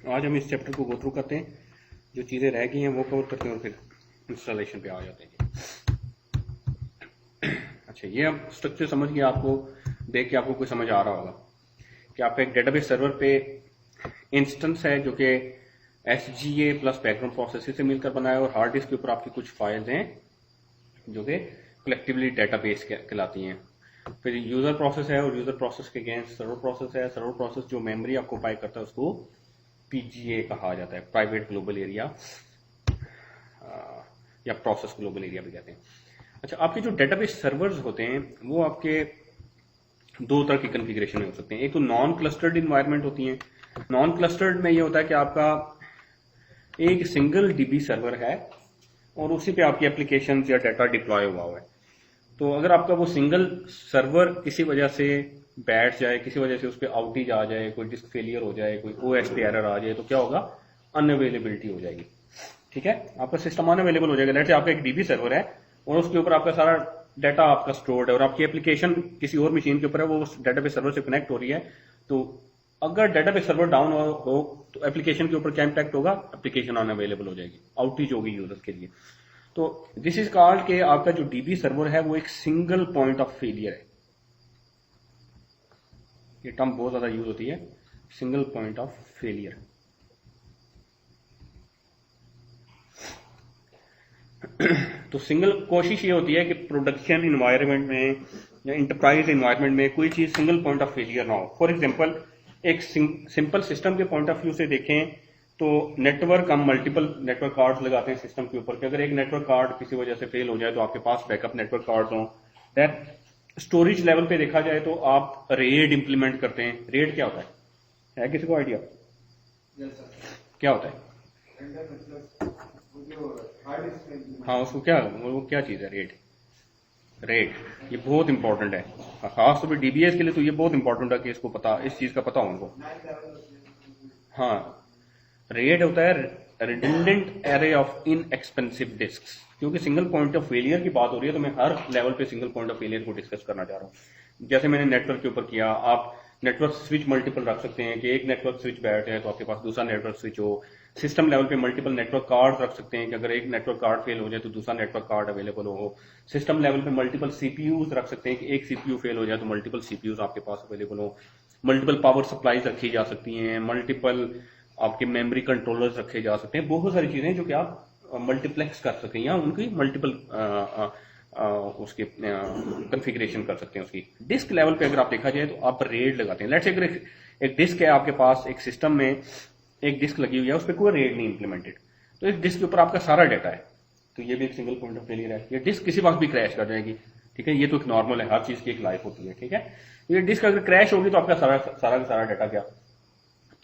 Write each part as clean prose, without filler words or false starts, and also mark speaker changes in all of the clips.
Speaker 1: आज हम इस चैप्टर को गो थ्रू करते हैं, जो चीज़ें रह गई हैं वो कवर करते हैं और फिर इंस्टॉलेशन पे आ जाते हैं। अच्छा, ये अब स्ट्रक्चर समझ गया, आपको देख के आपको कोई समझ आ रहा होगा कि आपका एक डेटाबेस सर्वर पे इंस्टेंस है जो कि SGA प्लस बैकग्राउंड प्रोसेस से मिलकर बना है, और हार्ड डिस्क के ऊपर आपकी कुछ फाइल्स हैं जो कि कलेक्टिवली डेटाबेस कहलाती हैं। फिर यूजर प्रोसेस है, और यूजर प्रोसेस के अगेंस्ट सर्वर प्रोसेस है। सर्वर प्रोसेस जो मेमोरी ऑक्यूपाई करता है उसको PGA कहा जाता है, प्राइवेट ग्लोबल एरिया या प्रोसेस ग्लोबल एरिया भी कहते हैं। अच्छा, आपके जो डेटाबेस सर्वर्स होते हैं वो आपके दो तरह की कॉन्फ़िगरेशन में हो सकते हैं। एक तो नॉन क्लस्टर्ड इन्वायरमेंट होती है। नॉन क्लस्टर्ड में ये होता है कि आपका एक सिंगल DB सर्वर है और उसी पे आपकी एप्लीकेशन या डाटा डिप्लॉय हुआ है। तो अगर आपका वो सिंगल सर्वर किसी वजह से बैठ जाए, किसी वजह से उस पर आउटेज आ जाए, कोई डिस्क फेलियर हो जाए, कोई OS पे एरर आ जाए, तो क्या होगा, अनअवेलेबिलिटी हो जाएगी। ठीक है, आपका सिस्टम अनअवेलेबल हो जाएगा। लेट्स से आपका एक DB सर्वर है और उसके ऊपर आपका सारा डाटा आपका स्टोर्ड है और आपकी एप्लीकेशन किसी और मशीन के ऊपर है, वो उस डेटाबेस सर्वर से कनेक्ट हो रही है। तो अगर डेटाबेस सर्वर डाउन हो तो एप्लीकेशन के ऊपर क्या इम्पैक्ट होगा, एप्लीकेशन अनअवेलेबल हो जाएगी, आउटेज होगी यूजर्स के लिए। तो दिस इज कॉल्ड के आपका जो DB सर्वर है वो एक सिंगल पॉइंट ऑफ फेलियर है। ये टर्म बहुत ज्यादा यूज होती है, सिंगल पॉइंट ऑफ फेलियर। तो सिंगल कोशिश ये होती है कि प्रोडक्शन इन्वायरमेंट में या इंटरप्राइज इन्वायरमेंट में कोई चीज सिंगल पॉइंट ऑफ फेलियर ना हो। फॉर एग्जांपल, एक सिंपल सिस्टम के पॉइंट ऑफ व्यू से देखें तो नेटवर्क, हम मल्टीपल नेटवर्क कार्ड्स लगाते हैं सिस्टम के ऊपर कि अगर एक नेटवर्क कार्ड किसी वजह से फेल हो जाए तो आपके पास बैकअप नेटवर्क कार्ड्स हों। दैट स्टोरेज लेवल पे देखा जाए तो आप रेड इंप्लीमेंट करते हैं। रेड क्या होता है किसी को आइडिया? क्या होता है? हाँ, उसको क्या, वो क्या चीज है रेड? ये बहुत इंपॉर्टेंट है, खास तौर पर DBS के लिए तो ये बहुत इंपॉर्टेंट है कि इसको पता, इस चीज का पता हो उनको। हाँ, रेड होता है redundant array of inexpensive disks. क्योंकि सिंगल पॉइंट ऑफ फेलियर की बात हो रही है तो मैं हर लेवल पे सिंगल पॉइंट ऑफ फेलियर को डिस्कस करना चाह रहा हूँ। जैसे मैंने नेटवर्क के ऊपर किया, आप नेटवर्क स्विच मल्टीपल रख सकते हैं कि एक नेटवर्क स्विच बैठ है तो आपके पास दूसरा नेटवर्क स्विच हो। सिस्टम लेवल पे मल्टीपल नेटवर्क कार्ड रख सकते हैं कि अगर एक नेटवर्क कार्ड फेल हो जाए तो दूसरा नेटवर्क कार्ड अवेलेबल हो। सिस्टम लेवल पे मल्टीपल CPUs रख सकते हैं कि एक CPU फेल हो जाए तो मल्टीपल CPUs आपके पास अवेलेबल हो। मल्टीपल पावर सप्लाईज रखी जा सकती हैं, मल्टीपल आपके मेमोरी कंट्रोलर्स रखे जा सकते हैं। बहुत सारी चीजें जो कि आप मल्टीप्लेक्स कर सकते हैं या उनकी मल्टीपल उसके कॉन्फ़िगरेशन कर सकते हैं। उसकी डिस्क लेवल पे अगर आप देखा जाए तो आप रेड लगाते हैं। लेट्स से अगर एक डिस्क है आपके पास, एक सिस्टम में एक डिस्क लगी हुई है, उस पर कोई रेड नहीं इंप्लीमेंटेड, तो इस डिस्क के ऊपर आपका सारा डाटा है, तो ये भी एक सिंगल पॉइंट ऑफ फेलियर है। ये डिस्क किसी वक्त भी क्रैश कर जाएगी। ठीक है, ये तो एक नॉर्मल है, हर चीज की एक लाइफ होती है। ठीक है, ये डिस्क अगर क्रैश होगी तो आपका सारा डाटा क्या।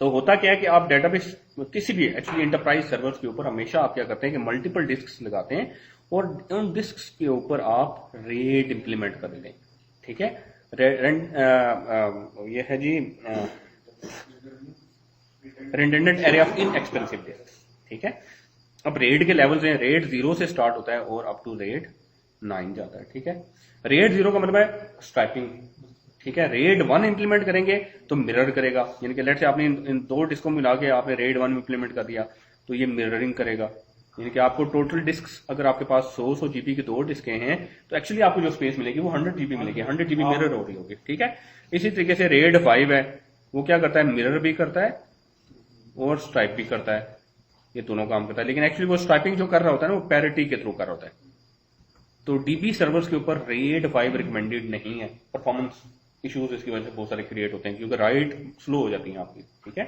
Speaker 1: तो होता क्या है कि आप डेटाबेस किसी भी एक्चुअली एंटरप्राइज सर्वर्स के ऊपर हमेशा आप क्या करते हैं कि मल्टीपल डिस्क्स लगाते हैं और उन डिस्क्स के ऊपर आप रेड इंप्लीमेंट कर देते हैं। ठीक है, ये है जी redundant array of inexpensive disks. ठीक है, अब रेड के लेवल्स हैं, रेड 0 से स्टार्ट होता है और अप टू रेड 9 जाता है। ठीक है, रेड 0 का मतलब है स्ट्राइपिंग। ठीक है, रेड 1 इंप्लीमेंट करेंगे तो मिरर करेगा, यानी कि लेट से आपने इन दो डिस्क को मिला के आपने रेड 1 इंप्लीमेंट कर दिया तो ये मिररिंग करेगा। यानी कि आपको टोटल डिस्क, अगर आपके पास 100 GB की 2 डिस्कें हैं तो एक्चुअली आपको जो स्पेस मिलेगी वो 100 GB मिलेगी, 100 GB मिरर हो रही होगी। ठीक है, इसी तरीके से रेड 5 है, वो क्या करता है, मिरर भी करता है और स्ट्राइप भी करता है, ये दोनों काम करता है। लेकिन एक्चुअली वो स्ट्राइपिंग जो कर रहा होता है ना वो पैरिटी के थ्रू कर रहा होता है। तो DB सर्वर्स के ऊपर रेड 5 रिकमेंडेड नहीं है, परफॉर्मेंस इश्यूज इसकी वजह से बहुत सारे क्रिएट होते हैं क्योंकि राइट स्लो हो जाती है आपकी। ठीक है,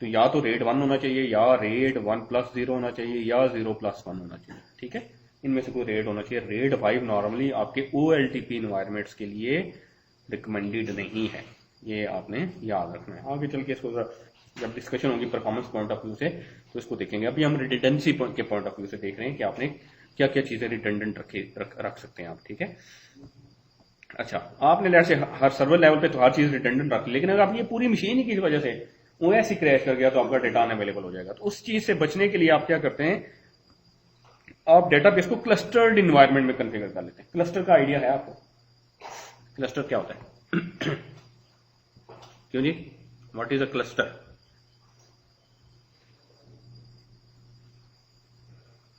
Speaker 1: तो या तो रेड 1 होना चाहिए या रेड 1+0 होना चाहिए या 0+1 होना चाहिए। ठीक है, इनमें से कोई रेड होना चाहिए। रेड 5 नॉर्मली आपके OLTP इन्वायरमेंट्स के लिए रिकमेंडेड नहीं है, ये आपने याद रखना है। आगे चल के इसको जब डिस्कशन होगी परफॉर्मेंस पॉइंट ऑफ व्यू से तो इसको देखेंगे। अभी हम रिडंडेंसी के पॉइंट ऑफ व्यू से देख रहे हैं कि आपने क्या क्या चीजें रिडंडेंट रख सकते हैं आप। ठीक है, अच्छा, आपने लेट से हर सर्वर लेवल पे तो हर चीज रिडंडेंट रख ली, लेकिन अगर आप ये पूरी मशीन ही किसी वजह से OS ही क्रैश कर गया तो आपका डेटा अनअवेलेबल हो जाएगा। तो उस चीज से बचने के लिए आप क्या करते हैं, आप डेटाबेस को क्लस्टर्ड इन्वायरमेंट में कॉन्फ़िगर कर लेते हैं। क्लस्टर का आइडिया है आपको? क्लस्टर क्या होता है? क्यों जी, what is a cluster?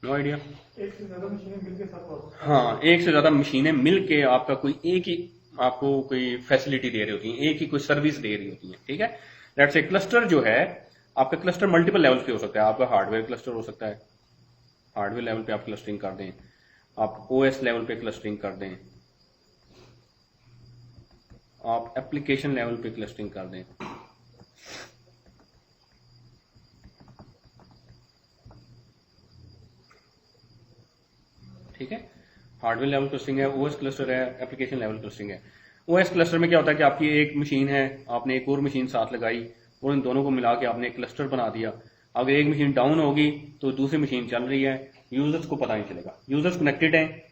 Speaker 1: No idea.
Speaker 2: एक से ज्यादा मशीनें मिलकर साथ
Speaker 1: हाँ, एक से ज्यादा मशीनें मिलके आपका कोई एक ही आपको कोई फैसिलिटी दे रही होती है, एक ही कोई सर्विस दे रही होती है, ठीक है। लेट्स से क्लस्टर जो है, आपका क्लस्टर मल्टीपल लेवल्स पे हो सकता है। आपका हार्डवेयर क्लस्टर हो सकता है, हार्डवेयर लेवल पे आप क्लस्टरिंग कर दें, आप ओएस लेवल पे क्लस्टरिंग कर दें, आप एप्लीकेशन लेवल पे क्लस्टरिंग कर दें। ठीक है, हार्डवेयर लेवल क्लस्टरिंग है, ओएस क्लस्टर है, एप्लीकेशन लेवल क्लस्टरिंग है। ओएस क्लस्टर में क्या होता है कि आपकी एक मशीन है, आपने एक और मशीन साथ लगाई और इन दोनों को मिला के आपने एक क्लस्टर बना दिया। अगर एक मशीन डाउन होगी तो दूसरी मशीन चल रही है, यूजर्स को पता नहीं चलेगा। यूजर्स कनेक्टेड हैं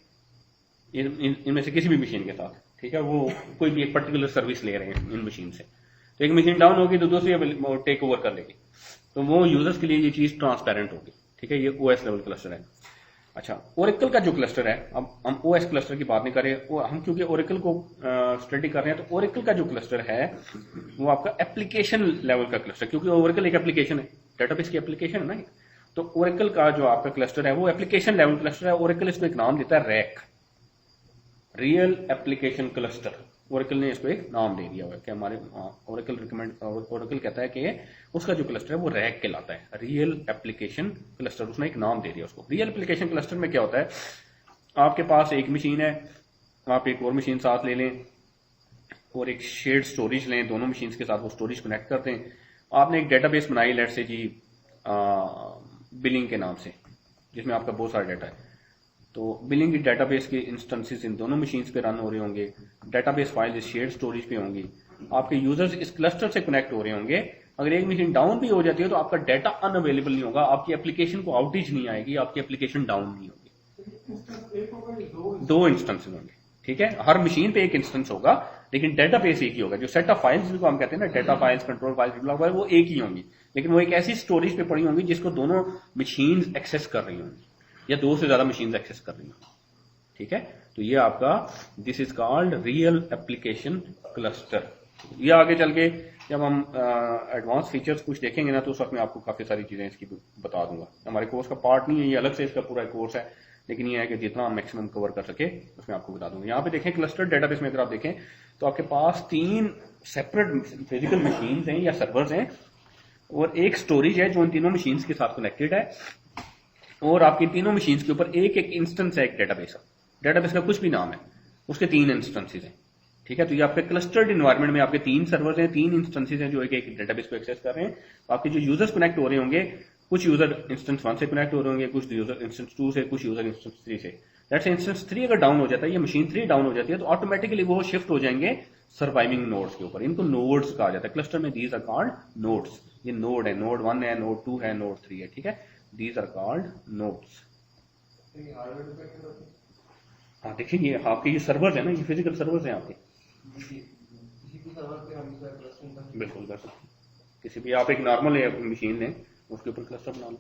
Speaker 1: इनमें से किसी भी मशीन के साथ, ठीक है, वो कोई भी एक पर्टिकुलर सर्विस ले रहे हैं इन मशीन से। तो एक मशीन डाउन होगी तो दूसरी टेक ओवर कर लेगी, तो वो यूजर्स के लिए ये चीज ट्रांसपेरेंट होगी, ठीक है। ये ओएस लेवल क्लस्टर है। अच्छा, ओरेकल का जो क्लस्टर है, अब हम ओएस क्लस्टर की बात नहीं कर रहे, हम क्योंकि ओरेकल को स्टडी कर रहे हैं, तो ओरेकल का जो क्लस्टर है वो आपका एप्लीकेशन लेवल का क्लस्टर, क्योंकि ओरेकल एक एप्लीकेशन है, डेटाबेस की एप्लीकेशन है ना। तो ओरेकल का जो आपका क्लस्टर है वो एप्लीकेशन लेवल क्लस्टर है। ओरेकल इसको एक नाम देता है rack, real application cluster. Oracle ने इसको एक नाम दे दिया हुआ है कि हमारे ओरेकल कहता है कि उसका जो क्लस्टर है वो रैक कहलाता है, रियल एप्लीकेशन क्लस्टर। उसने एक नाम दे दिया उसको। रियल एप्लीकेशन क्लस्टर में क्या होता है, आपके पास एक मशीन है, आप एक और मशीन साथ ले लें और एक शेयर्ड स्टोरेज लें, दोनों मशीन के साथ वो स्टोरेज कनेक्ट करते हैं। आपने एक डेटाबेस बनाई, लेट से जी बिलिंग के नाम से, जिसमें आपका बहुत सारा डाटा है। तो बिलिंग की डेटाबेस के इंस्टेंसेस इन दोनों मशीन्स पे रन हो रहे होंगे, डेटाबेस फाइल इस शेयर्ड स्टोरेज पे होंगी, आपके यूजर्स इस क्लस्टर से कनेक्ट हो रहे होंगे। अगर एक मशीन डाउन भी हो जाती है तो आपका डाटा अनअवेलेबल नहीं होगा, आपकी एप्लीकेशन को आउटेज नहीं आएगी, आपकी एप्लीकेशन डाउन नहीं होगी। दो इंस्टेंसेस होंगे, ठीक है। हर मशीन पे एक इंस्टेंस होगा, लेकिन डेटाबेस एक ही होगा। जो सेट ऑफ फाइल्स जिनको हम कहते हैं ना, डाटा फाइल्स, कंट्रोल फाइल्स, वो एक ही होंगी, लेकिन वो एक ऐसी स्टोरेज पे पड़ी होंगी जिसको दोनों मशीन एक्सेस कर रही होंगी या दो से ज्यादा मशीन एक्सेस कर रही होंगी, ठीक है। तो ये आपका this is called real application cluster. ये आगे चल के जब हम एडवांस फीचर्स कुछ देखेंगे ना, तो उस वक्त मैं आपको काफी सारी चीजें इसकी बता दूंगा। हमारे कोर्स का पार्ट नहीं है ये, अलग से इसका पूरा कोर्स है, लेकिन ये है कि जितना हम मैक्सिमम कवर कर सके उसमें आपको बता दूंगा। यहाँ पे देखें क्लस्टर डेटाबेस में अगर आप देखें तो आपके पास 3 सेपरेट फिजिकल मशीन हैं या सर्वर्स हैं और एक स्टोरेज है जो इन तीनों मशीन के साथ कनेक्टेड है, और आपकी तीनों मशीन के ऊपर एक एक इंस्टेंस है, एक डेटाबेस है। डेटाबेस का कुछ भी नाम है, उसके 3 इंस्टेंसेस हैं, ठीक है। तो ये आपके क्लस्टर्ड इन्वायरमेंट में आपके 3 सर्वर्स हैं, 3 इंस्टेंसेस हैं जो एक एक डेटाबेस को एक्सेस कर रहे हैं। तो आपके जो यूजर्स कनेक्ट हो रहे होंगे, कुछ यूजर इंस्टेंस 1 से कनेक्ट हो रहे होंगे, कुछ यूजर इंस्टेंस 2 से, कुछ यूजर इंस्टेंस 3 से। लेट्स से इंस्टेंस 3 अगर डाउन हो जाता है, ये मशीन 3 डाउन हो जाती है, तो ऑटोमेटिकली वो शिफ्ट हो जाएंगे सर्वाइविंग नोड्स के ऊपर। इनको नोड्स कहा जाता है क्लस्टर में, दीज आर कॉल्ड नोड्स। ये नोड है, नोड 1 है, नोड 2 है, नोड 3 है, ठीक है। These are called nodes. हाँ देखिए, ये आपके ये सर्वर्स है ना, ये फिजिकल सर्वर्स हैं आपके, बिल्कुल कर सकते हैं। किसी भी आप एक नॉर्मल मशीन लें, उसके ऊपर क्लस्टर बना लो,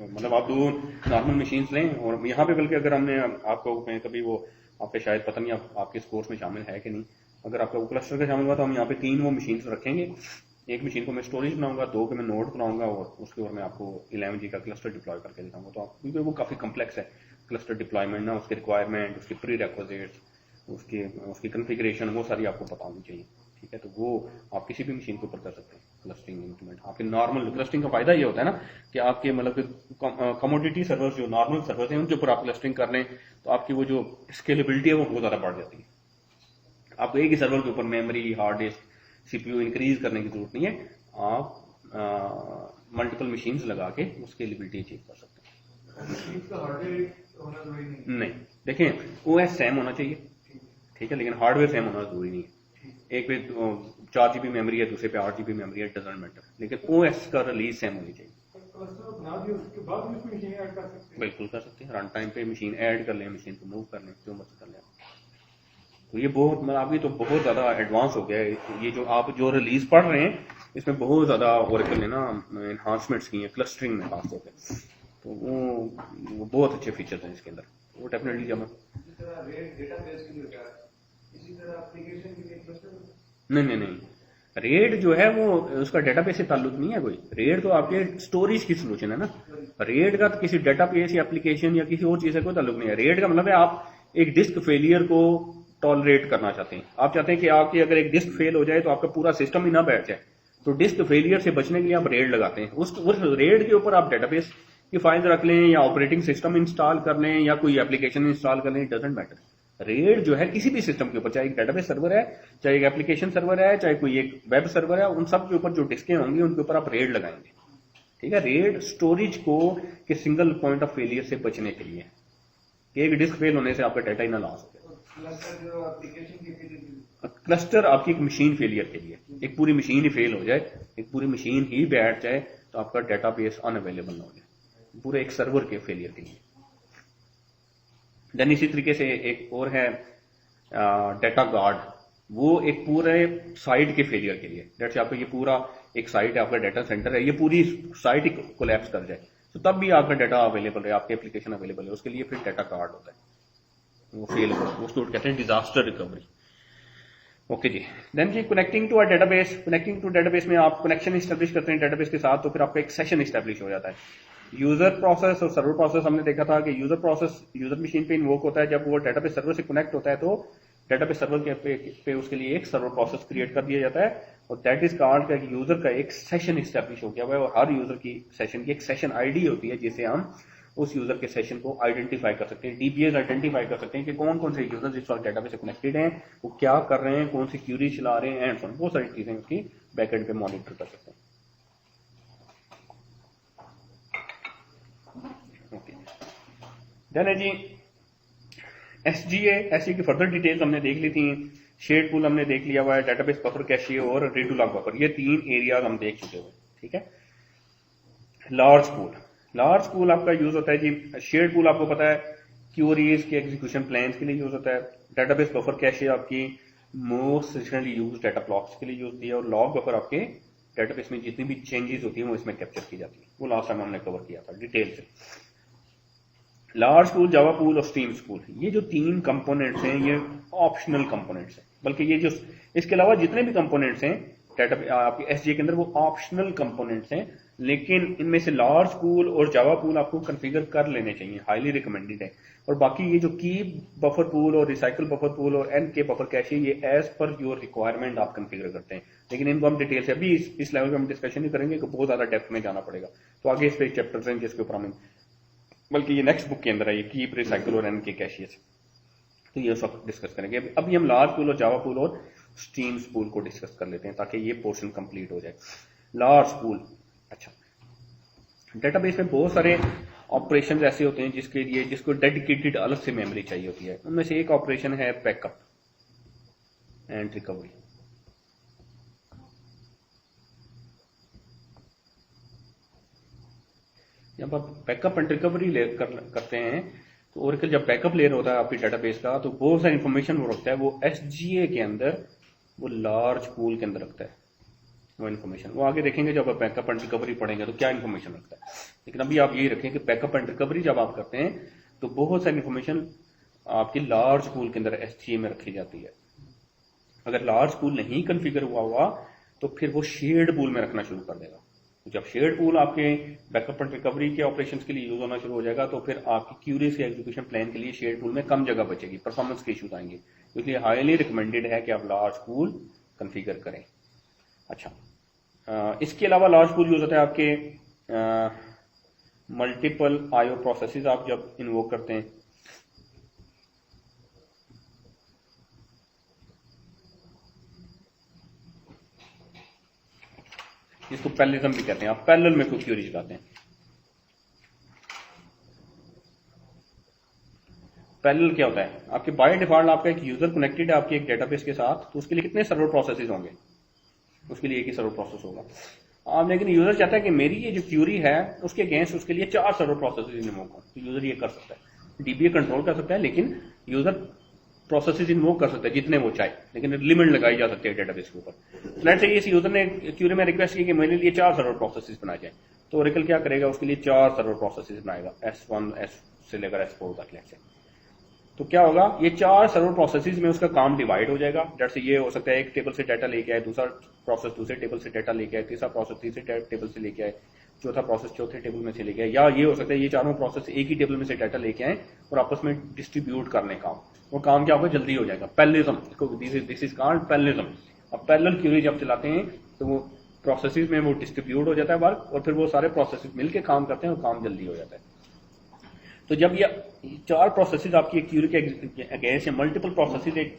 Speaker 1: मतलब आप 2 नॉर्मल मशीन लें। और यहाँ पे बल्कि अगर हमने आपको कभी वो आपके शायद पता नहीं आपके इस कोर्स में शामिल है कि नहीं, अगर आपका वो क्लस्टर का शामिल हुआ तो हम यहाँ पे 3 वो मशीन रखेंगे। एक मशीन को मैं स्टोरेज बनाऊंगा, 2 को मैं नोड बनाऊंगा और उसके ऊपर मैं आपको 11G का क्लस्टर डिप्लॉय करके दिखाऊंगा। तो आप, क्योंकि वो काफी कम्प्लेक्स है क्लस्टर डिप्लॉयमेंट ना, उसके रिक्वायरमेंट, उसके प्री रिक्विजिट्स, उसकी कॉन्फ़िगरेशन, वो सारी आपको पता होनी चाहिए, ठीक है। तो वो आप किसी भी मशीन के ऊपर कर सकते हैं क्लस्टरिंग इंप्लीमेंट। आपके नॉर्मल क्लस्टरिंग का फायदा ये होता है ना कि आपके मतलब कमोडिटी सर्वर्स, जो नॉर्मल सर्वर्स हैं, उनके ऊपर आप क्लस्टरिंग कर लें तो आपकी वो जो स्केलेबिलिटी है वो बहुत ज्यादा बढ़ जाती है। आपको एक ही सर्वर के ऊपर memory, hard disk, CPU increase करने की जरूरत नहीं है, आप मल्टीपल मशीन्स लगा के उसकी स्केलेबिलिटी अचीव कर सकते हैं। नहीं, देखें ओएस सेम होना चाहिए, ठीक है, लेकिन हार्डवेयर सेम होना जरूरी नहीं है। एक पे 4 GB मेमोरी है, दूसरे पे 8 GB मेमोरी है, डजंट मैटर, लेकिन ओएस का रिलीज सेम होनी चाहिए। बिल्कुल कर सकते हैं, रन टाइम पे मशीन ऐड कर लें, मशीन को मूव कर लें, जो मर्जी कर लें। तो ये बहुत, मतलब अभी तो बहुत ज्यादा एडवांस हो गया है। ये जो आप जो रिलीज पढ़ रहे हैं, इसमें बहुत ज्यादा ओरेकल ने ना एनहांसमेंट्स की हैं क्लस्टरिंग में खासतौर पे, तो वो बहुत अच्छे फीचर्स हैं इसके अंदर। वो डेफिनेटली जब नहीं, रेड जो है वो उसका डेटाबेस से ताल्लुक नहीं है कोई। रेड तो आपके स्टोरेज की सोल्यूशन है ना, रेड का तो किसी डेटाबेस या एप्लीकेशन या किसी और चीज से कोई ताल्लुक नहीं है। रेड का मतलब है आप एक डिस्क फेलियर को टॉलरेट करना चाहते हैं। आप चाहते हैं कि आपकी अगर एक डिस्क फेल हो जाए तो आपका पूरा सिस्टम ही ना बैठ जाए, तो डिस्क फेलियर से बचने के लिए आप रेड लगाते हैं। उस रेड के ऊपर आप डेटाबेस की फाइल रख लें या ऑपरेटिंग सिस्टम इंस्टॉल कर लें या कोई एप्लीकेशन इंस्टॉल कर लें, डजंट मैटर। रेड जो है किसी भी सिस्टम के ऊपर, चाहे एक डेटाबेस सर्वर है, चाहे एक एप्लीकेशन सर्वर है, चाहे कोई एक वेब सर्वर है, उन सब के ऊपर जो डिस्कें होंगी उनके ऊपर आप रेड लगाएंगे। ठीक है, रेड स्टोरेज को के सिंगल पॉइंट ऑफ फेलियर से बचने के लिए, एक डिस्क फेल होने से आपका डाटा ही ना लॉस हो जाए। क्लस्टर आपकी एक मशीन फेलियर के लिए, एक पूरी मशीन ही फेल हो जाए, एक पूरी मशीन ही बैठ जाए तो आपका डेटाबेस अनअवेलेबल ना हो जाए, पूरे एक सर्वर के फेलियर के लिए। देन इसी तरीके से एक और है डेटा गार्ड, वो एक पूरे साइट के फेलियर के लिए। जैसे आपका ये पूरा एक साइट है, आपका डाटा सेंटर है, ये पूरी साइट ही कोलैप्स कर जाए तो तब भी आपका डाटा अवेलेबल है, आपके एप्लीकेशन अवेलेबल है, उसके लिए फिर डाटा गार्ड होता है, वो फेल हो, उसको कहते हैं डिजास्टर रिकवरी। ओके जी, देन जी connecting to a database, connecting to database में आप कनेक्शन स्टैब्लिश करते हैं डेटाबेस के साथ, तो फिर आपका एक सेशन स्टैब्लिश हो जाता है। यूजर प्रोसेस और सर्वर प्रोसेस हमने देखा था कि यूजर प्रोसेस यूजर मशीन पे इन्वोक होता है, जब वो डेटाबेस सर्वर से कनेक्ट होता है तो डेटाबेस सर्वर के पे उसके लिए एक सर्वर प्रोसेस क्रिएट कर दिया जाता है, और दैट इज कॉल्ड का यूजर का एक सेशन स्टैब्लिश हो गया हुआ है, और हर यूजर की सेशन की एक सेशन आईडी होती है जिससे हम उस यूजर के सेशन को आइडेंटिफाई कर सकते हैं, डीबीएस आइडेंटिफाई कर सकते हैं कि कौन कौन से यूजर इस वक्त डेटाबेस से कनेक्टेड हैं, वो क्या कर रहे हैं, कौन सी क्यूरी चला रहे हैं, एंड सो ऑन, बहुत सारी चीजें उसकी बैकएंड पे मॉनिटर कर सकते हैं। ओके, देन है जी एसजीए की फर्दर डिटेल्स हमने देख ली थी, शेड पूल हमने देख लिया हुआ है, डेटाबेस बफर कैशे और रीड टू लॉग बफर, ये 3 एरियाज हम देख चुके हुए। ठीक है, लार्ज पूल, लार्ज पूल आपका यूज होता है जी, शेड पूल आपको पता है क्यूरीज के एग्जीक्यूशन प्लान्स के लिए यूज होता है, डेटाबेस बफर कैशे आपकी most recently use data blocks के लिए यूज होती है, और लॉग बफर आपके डेटाबेस में जितनी भी चेंजेस होती है वो इसमें कैप्चर की जाती है, वो लास्ट टाइम हमने कवर किया था डिटेल से। लार्ज पूल, जावा पूल और स्ट्रीम्स पूल, ये जो 3 कंपोनेंट्स हैं ये ऑप्शनल कंपोनेंट्स हैं, बल्कि ये जो इसके अलावा जितने भी कंपोनेंट्स हैं डेटा आपके एसजीए के अंदर वो ऑप्शनल कंपोनेंट्स हैं, लेकिन इनमें से लार्ज पूल और जावा पूल आपको कॉन्फ़िगर कर लेने चाहिए, हाईली रिकमेंडेड है। और बाकी ये जो की बफर पूल और रिसाइकल बफर पूल और एन के बफर कैशे, ये एज पर योर रिक्वायरमेंट आप कॉन्फ़िगर करते हैं, लेकिन इनको हम डिटेल से अभी इस लेवल पे हम डिस्कशन नहीं करेंगे कि बहुत ज्यादा डेप्थ में जाना पड़ेगा, तो आगे इस पे चैप्टर्स हैं जिसके ऊपर हम, बल्कि ये नेक्स्ट बुक के अंदर है, ये कीप, रिसाइकल और एन के कैशियस, तो ये सब डिस्कस करेंगे। अभी हम लार्ज पूल और जावा पूल और स्ट्रीम्स पूल को डिस्कस कर लेते हैं ताकि ये पोर्शन कंप्लीट हो जाए। लार्ज पूल, अच्छा, डेटाबेस में बहुत सारे ऑपरेशंस ऐसे होते हैं जिसके लिए जिसको डेडिकेटेड अलग से मेमोरी चाहिए होती है, उनमें से एक ऑपरेशन है बैकअप एंड रिकवरी। जब आप बैकअप एंड रिकवरी करते हैं तो ओरेकल जब बैकअप लेयर होता है आपकी डेटाबेस का, तो बहुत सारी इंफॉर्मेशन वो रखता है, वो एसजीए के अंदर, वो लार्ज पूल के अंदर रखता है वो इन्फॉर्मेशन। वो आगे देखेंगे जब आप बैकअप एंड रिकवरी पढ़ेंगे तो क्या इन्फॉर्मेशन रखता है, लेकिन अभी आप यही रखें कि बैकअप एंड रिकवरी जब आप करते हैं तो बहुत सारी इन्फॉर्मेशन आपकी लार्ज पूल के अंदर एसजीए में रखी जाती है। अगर लार्ज पूल नहीं कन्फिगर हुआ तो फिर वो शेयर्ड पूल में रखना शुरू कर देगा। जब शेयर्ड पूल आपके बैकअप एंड रिकवरी के ऑपरेशंस के लिए यूज होना शुरू हो जाएगा तो फिर आपकी क्यूरीज के एग्जीक्यूशन प्लान के लिए शेयर्ड पूल में कम जगह बचेगी, परफॉर्मेंस के इश्यूज आएंगे, इसलिए हाईली रिकमेंडेड है कि आप लार्ज पूल कॉन्फ़िगर करें। अच्छा, इसके अलावा लार्ज पूल यूज होता है आपके मल्टीपल आईओ प्रोसेसेस आप जब इन्वोक करते हैं, जिसको पैरेललिज्म भी कहते हैं, आप पैरेलल में कोई क्यूरी चलाते हैं। पैरेलल क्या होता है, आपके बाय डिफॉल्ट आपका एक यूजर कनेक्टेड है आपके एक डेटाबेस के साथ, तो उसके लिए कितने सर्वर प्रोसेसेस होंगे, उसके लिए एक ही सर्वर प्रोसेस होगा। आप लेकिन यूजर चाहता है कि मेरी ये जो क्यूरी है उसके अगेंस्ट उसके लिए 4 सर्वर प्रोसेसेस इन्वोक हो, तो यूजर ये कर सकता है, डीबीए कंट्रोल कर सकता है, लेकिन यूजर प्रोसेसेस इन्वोक कर सकता है जितने वो चाहे, लेकिन लिमिट लगाई जा सकती है डेटाबेस के ऊपर। लेट्स से इस यूजर ने क्यूरी में रिक्वेस्ट की कि मेरे लिए 4 सर्वर प्रोसेसेस बनाए जाए, तो ओरेकल क्या करेगा, उसके लिए 4 सर्वर प्रोसेसेस बनाएगा, S1 S से लेकर S4 तक। लेट्स से तो क्या होगा, ये 4 सर्वर प्रोसेसेस में उसका काम डिवाइड हो जाएगा। जैसे ये हो सकता है एक टेबल से डाटा लेके आए, दूसरा प्रोसेस दूसरे टेबल से डाटा लेके आए, तीसरा प्रोसेस तीसरे टेबल से लेके आए, चौथा प्रोसेस चौथे टेबल में से लेके आए, या ये हो सकता है ये चारों प्रोसेस एक ही टेबल में से डाटा लेके आए और आपस में डिस्ट्रीब्यूट करने काम। वो काम क्या होगा, जल्दी हो जाएगा। Parallelism, this is called parallelism. अब पैरेलल क्यूरी जब चलाते हैं तो वो प्रोसेसेस में वो डिस्ट्रीब्यूट हो जाता है वर्क, और फिर वो सारे प्रोसेसेस मिलके काम करते हैं और काम जल्दी हो जाता है। तो जब ये चार प्रोसेसेस आपकी एक क्यूरी के अगेंस्ट या मल्टीपल प्रोसेसेस एक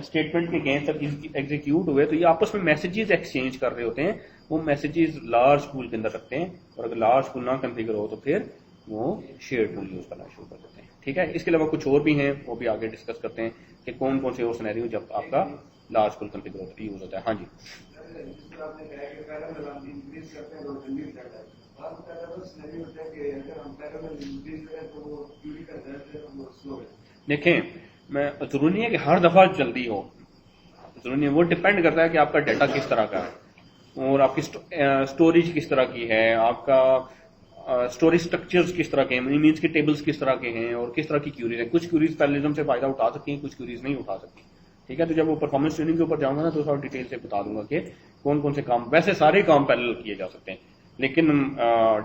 Speaker 1: स्टेटमेंट के अगेंस्ट एग्जीक्यूट हुए, तो ये आपस में मैसेजेस एक्सचेंज कर रहे होते हैं। वो मैसेजेस लार्ज पूल के अंदर रखते हैं, और अगर लार्ज पूल ना कॉन्फ़िगर हो तो फिर वो शेयर्ड पूल यूज करना शुरू कर देते हैं। ठीक है, इसके अलावा कुछ और भी हैं, वो भी आगे डिस्कस करते हैं कि कौन कौन से और सिनेरियो जब आपका लार्ज पूल कॉन्फ़िगर यूज होता है। हाँ जी, देखें मैं जरूरी नहीं है कि हर दफा जल्दी हो, जरूरी नहीं है, वो डिपेंड करता है कि आपका डाटा किस तरह का है और आपकी स्टोरेज किस तरह की है, आपका स्टोरेज स्ट्रक्चर्स किस तरह के हैं, मीन्स के टेबल्स किस तरह के हैं और किस तरह की क्यूरीज है। कुछ क्यूरीज पैरेललिज्म से फायदा उठा सकती हैं, कुछ क्यूरीज नहीं उठा सकती। ठीक है, तो जब वो परफॉर्मेंस ट्यूनिंग के ऊपर जाऊंगा ना तो थोड़ा डिटेल से बता दूंगा कि कौन कौन से काम, वैसे सारे काम पैरेलल किए जा सकते हैं, लेकिन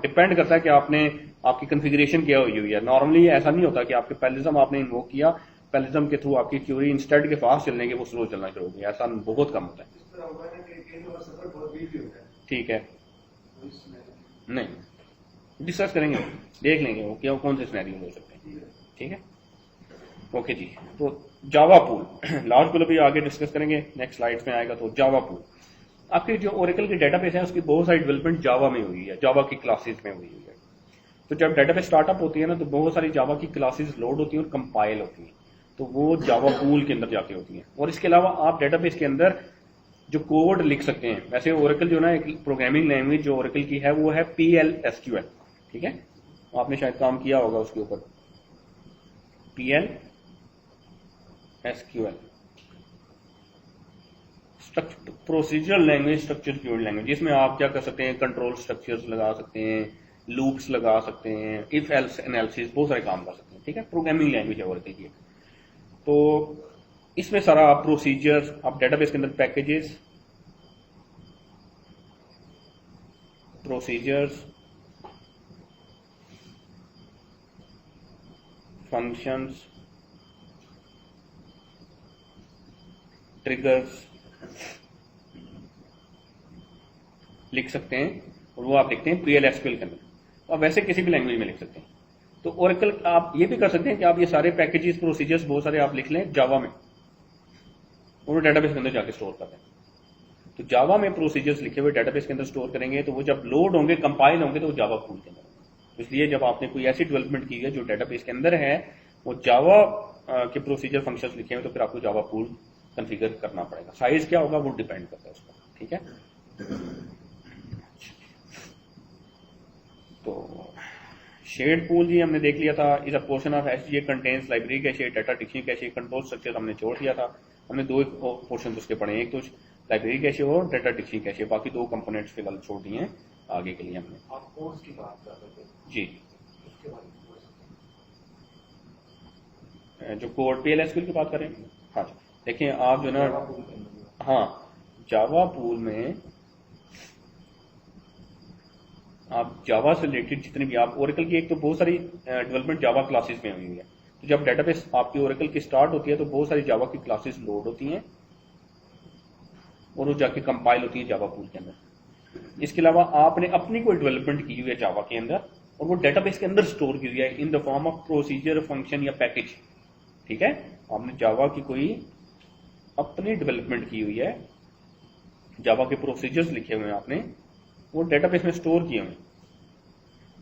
Speaker 1: डिपेंड करता है कि आपने आपकी कॉन्फ़िगरेशन क्या हुई है। नॉर्मली ऐसा नहीं होता कि आपके पैरेललिज्म आपने इन्वोक किया, पैरेललिज्म के थ्रू आपकी क्यूरी इंस्टेड के फास्ट चलने के वो स्लो चलना शुरू हो गया, ऐसा बहुत कम होता है। ठीक है, नहीं डिस्कस करेंगे, देख लेंगे वो क्या कौन से सिनेरियो हो सकते हैं। ठीक है, ओके जी। तो जावा पूल लार्ज पूल अभी आगे डिस्कस करेंगे, नेक्स्ट स्लाइड्स में आएगा। तो जावा पूल आपकी जो ओरेकल की डेटाबेस है उसकी बहुत सारी डेवलपमेंट जावा में हुई है, जावा की क्लासेस में हुई है। तो जब डेटाबेस स्टार्टअप होती है ना तो बहुत सारी जावा की क्लासेस लोड होती हैं और कंपाइल होती हैं, तो वो जावा पूल के अंदर जाके होती हैं। और इसके अलावा आप डेटाबेस के अंदर जो कोड लिख सकते हैं, वैसे ओरेकल जो ना एक प्रोग्रामिंग लैंग्वेज जो ओरेकल की है वो है PL/SQL। ठीक है, आपने शायद काम किया होगा उसके ऊपर, PL/SQL procedural language, structure cued language, जिसमें आप क्या कर सकते हैं, कंट्रोल स्ट्रक्चर्स लगा सकते हैं, लूप्स लगा सकते हैं, इफ एल्स एनालिसिस, बहुत सारे काम कर सकते हैं। ठीक है, प्रोग्रामिंग लैंग्वेज है ओरेकल की। तो इसमें सारा आप प्रोसीजर्स, आप डेटाबेस के अंदर पैकेजेस, प्रोसीजर्स, फंक्शंस, ट्रिगर्स लिख सकते हैं, और वो आप लिखते हैं PL/SQL के अंदर। आप वैसे किसी भी लैंग्वेज में लिख सकते हैं। तो ओरेकल आप ये भी कर सकते हैं कि आप ये सारे पैकेजेस, प्रोसीजर्स बहुत सारे आप लिख लें जावा में, और डेटाबेस के अंदर जाके स्टोर कर दें। तो जावा में प्रोसीजर्स लिखे हुए डेटाबेस के अंदर स्टोर करेंगे तो वो जब लोड होंगे, कंपाइल होंगे, तो वो जावा पूल के अंदर। इसलिए जब आपने कोई ऐसी डेवलपमेंट की है जो डेटाबेस के अंदर है, वो जावा के प्रोसीजर फंक्शंस लिखे हुए, तो फिर आपको जावा पूल कॉन्फ़िगर करना पड़ेगा। साइज क्या होगा वो डिपेंड करता है उसका। ठीक है, तो शेयर्ड पूल जी हमने देख लिया था। इस अ portion of SGA contains library cache, data dictionary cache, control structure हमने छोड़ दिया था। हमने दो पोर्शन उसके पढ़े, एक तो लाइब्रेरी कैशे और डाटा डिक्शनरी कैशे, बाकी दो कंपोनेंट्स फिलहाल छोड़ दिए हैं आगे के लिए हमने।
Speaker 2: आप कोर्स की बात कर रहे थे
Speaker 1: जी,
Speaker 2: उसके बारे में बोल सकते
Speaker 1: जो कोड PL/SQL की बात करें, हाँ जी, देखिए आप जो ना,
Speaker 2: हैं।
Speaker 1: हाँ जावा पूल में आप जावा से रिलेटेड जितने भी आप ओरेकल की, एक तो बहुत सारी डेवलपमेंट जावा क्लासेस में हुई है। तो जब डेटाबेस आपकी ओरेकल की स्टार्ट होती है तो बहुत सारी जावा की क्लासेस लोड होती हैं और वो जाके कंपाइल होती है जावा पूल के अंदर। इसके अलावा आपने अपनी कोई डेवलपमेंट की हुई है जावा के अंदर और वो डेटाबेस के अंदर स्टोर की हुई है in the form of procedure, function या पैकेज। ठीक है, आपने जावा की कोई अपनी डेवलपमेंट की हुई है, जावा के प्रोसीजर्स लिखे हुए हैं आपने, वो डेटाबेस में स्टोर किए हुए।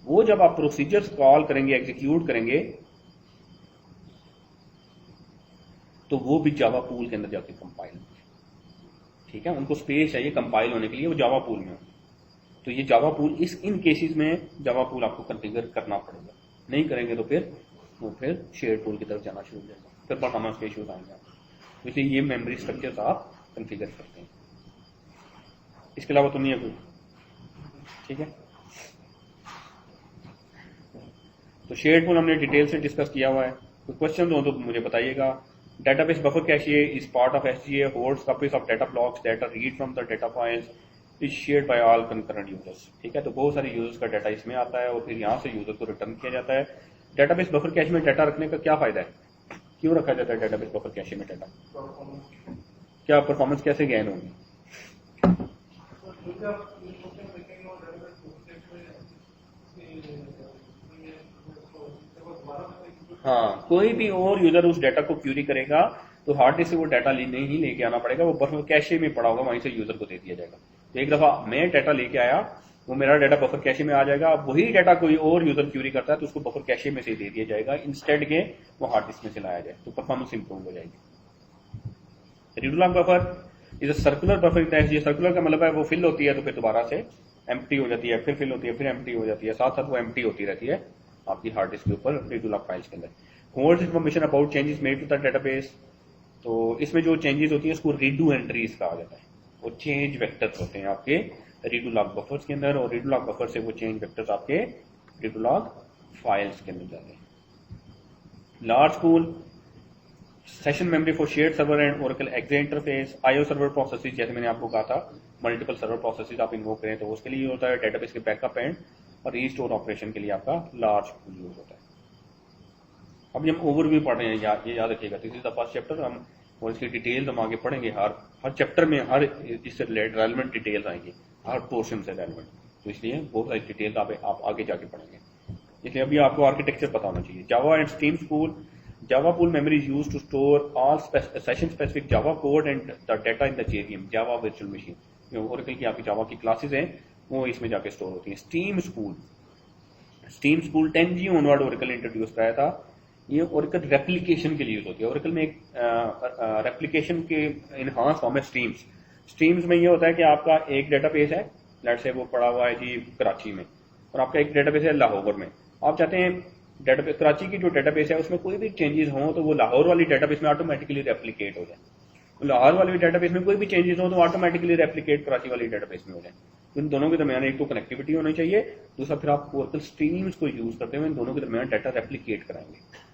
Speaker 1: वो जब आप प्रोसीजर्स कॉल करेंगे, एग्जीक्यूट करेंगे, तो वो भी जावा पूल के अंदर जाके कंपाइल होंगे। ठीक है, उनको स्पेस चाहिए कंपाइल होने के लिए, वो जावा पूल में हो। तो ये जावा पूल इन केसेस में जावा पूल आपको कॉन्फ़िगर करना पड़ेगा, नहीं करेंगे तो फिर शेयर पूल की तरफ जाना शुरू हो जाएगा, फिर परफॉर्मेंस के इश्यूज आएंगे। तो इसलिए ये मेमोरी स्ट्रक्चर्स आप कॉन्फ़िगर करते हैं, इसके अलावा तो नहीं है कोई। ठीक है, तो शेयर्ड पूल हमने डिटेल से डिस्कस किया हुआ है। कोई क्वेश्चन हो तो मुझे बताइएगा। Database buffer cache is part of SGA, holds copies of data blocks that are read from the data files is shared by all concurrent users. ठीक है, तो बहुत सारे यूजर्स का डाटा इसमें आता है और फिर यहाँ से यूजर को रिटर्न किया जाता है। डेटाबेस बफर कैश में डाटा रखने का क्या फायदा है, क्यों रखा जाता है डेटाबेस बफर कैश में डाटा, क्या परफॉर्मेंस कैसे गेन होगी? हाँ, कोई भी और यूजर उस डाटा को क्यूरी करेगा तो हार्ड डिस्क से वो डाटा नहीं लेके आना पड़ेगा, वो बफर कैशे में पड़ा होगा, वहीं से यूजर को दे दिया जाएगा। तो एक दफा मैं डाटा लेके आया, वो मेरा डाटा बफर कैशे में आ जाएगा, अब वही डाटा कोई और यूजर क्यूरी करता है तो उसको बफर कैशे में से दे दिया जाएगा, इंस्टेड के वो हार्ड डिस्क में से लाया जाए, तो परफॉर्मेंस इंप्रूव हो जाएगी। Read lock buffer is a circular buffer index. ये सर्कुलर का मतलब है वो फिल होती है तो फिर दोबारा से एम्प्टी हो जाती है, फिर फिल होती है, फिर एम्प्टी हो जाती है, साथ साथ वो एम्प्टी होती रहती है आपकी हार्ड डिस्क के ऊपर रीड लॉक फाइल्स के अंदर। Holds information about changes made to the database. तो इसमें जो चेंजेस होती है उसको रीडू एंट्रीज कहा जाता है, वो चेंज वेक्टर्स होते हैं आपके रीडू लॉक बफर्स के अंदर, और रीडू लॉक बफर से वो चेंज वेक्टर्स आपके रीडू लॉक फाइल्स के अंदर जाते हैं। Large pool session memory for shared server and Oracle XA interface. IO server processes, जैसे मैंने आपको कहा था मल्टीपल सर्वर प्रोसेसेस आप इन्वोक करें तो उसके लिए होता है। डेटाबेस के बैकअप एंड और रीस्टोर ऑपरेशन के लिए आपका लार्ज पूल यूज होता है। अभी हम ओवरव्यू पढ़ रहे हैं, ये याद रखिएगा, this is the first chapter. हम और इसकी डिटेल्स हम आगे पढ़ेंगे, हर चैप्टर में हर इससे रेलेवेंट डिटेल्स आएंगी, हर पोर्शन से रेलेवेंट, तो इसलिए बहुत सारी डिटेल्स आप आगे जाके पढ़ेंगे। इसलिए अभी आपको आर्किटेक्चर पता होना चाहिए। Java and stream pool. Java pool memory is used to store all session specific Java code and the data in the JVM, Java virtual machine. जो ओरेकल की आपकी जावा की क्लासेस हैं वो इसमें जाके स्टोर होती हैं। Steam spool 10G onward Oracle introduce कराया था। ये ओरेकल रेप्लिकेशन के लिए यूज होती है। ओरेकल में एक रेप्लिकेशन के इनहांस फॉर्म है स्ट्रीम्स। स्ट्रीम्स में ये होता है कि आपका एक डेटाबेस है, लेट्स से वो पड़ा हुआ है जी कराची में, और आपका एक डेटाबेस है लाहौर में। आप चाहते हैं डेटाबेस कराची की जो डेटाबेस है उसमें कोई भी चेंजेस हो तो वो लाहौर वाली डेटाबेस में ऑटोमेटिकली रेप्लिकेट हो जाए, तो लाहौर वाली डेटाबेस में कोई भी चेंजेस हो तो ऑटोमेटिकली रेप्लिकेट कराची वाली डेटाबेस में हो जाए। तो इन दोनों के दरमियान एक तो कनेक्टिविटी होनी चाहिए, दूसरा फिर आप ओरेकल स्ट्रीम्स को यूज करते हुए इन दोनों के दरमियान डाटा रेप्लिकेट कराएंगे।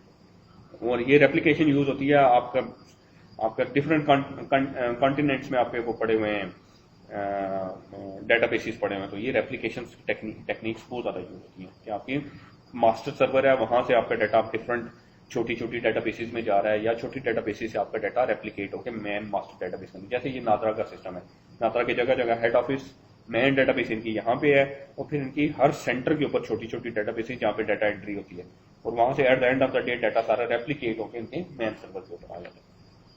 Speaker 1: और ये रेप्लिकेशन यूज होती है आपका डिफरेंट कॉन्टिनेंट्स में आपके वो पड़े हुए हैं डेटाबेसेस पड़े हुए हैं, तो ये रेप्लिकेशन टेक्निक्स बहुत ज्यादा यूज होती हैं कि आपकी मास्टर सर्वर है, वहां से आपका डाटा डिफरेंट छोटी छोटी डेटाबेसेस में जा रहा है, या छोटी डेटाबेसेस से आपका डाटा रेप्लिकेट होकर मेन मास्टर डेटाबेस में, जैसे ये नादरा का सिस्टम है। नादरा की जगह जगह हेड ऑफिस मेन डेटाबेस इनकी यहाँ पे है, और फिर इनकी हर सेंटर के ऊपर छोटी छोटी डेटाबेसेस जहाँ पे डाटा एंट्री होती है, और वहां से at the end of the day data सारा रेप्लिकेट होकर इनके मेन सर्वर के ऊपर आ जाता है।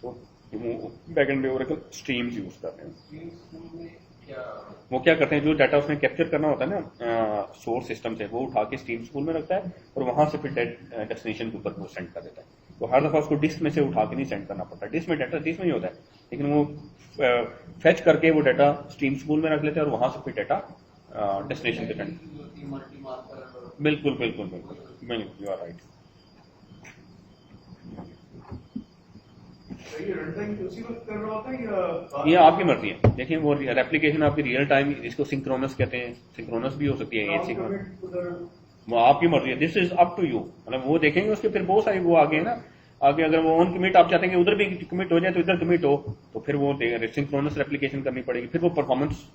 Speaker 1: तो बैकएंड पे ओरेकल स्ट्रीम्स यूज कर रहे हैं। वो क्या करते हैं, जो डाटा उसमें कैप्चर करना होता है ना सोर्स सिस्टम से, वो उठा के स्टीम स्पूल में रखता है और वहां से फिर डेस्टिनेशन के ऊपर वो सेंड कर देता है। तो हर दफा उसको डिस्क में से उठा के नहीं सेंड करना पड़ता, डिस्क में डाटा डिस्क में ही होता है, लेकिन वो फेच करके वो डाटा स्टीम स्पूल में रख लेते हैं और वहां से फिर डाटा डेस्टिनेशन पे सेंड। बिल्कुल बिल्कुल बिल्कुल बिल्कुल, यू आर राइट। ये आपकी मर्जी है, देखिए वो रेप्लिकेशन आपकी रियल टाइम, इसको सिंक्रोनस कहते हैं, सिंक्रोनस भी हो सकती है ये सिंक्रोनस, वो आपकी मर्जी है, this is up to you. मतलब वो देखेंगे उसके फिर बहुत सारी वो आगे है ना, आगे अगर वो ऑन कमिट आप चाहते हैं कि उधर भी कमिट हो जाए तो इधर कमिट हो, तो फिर वो सिंक्रोनस रेप्लिकेशन करनी पड़ेगी। फिर वो परफॉर्मेंस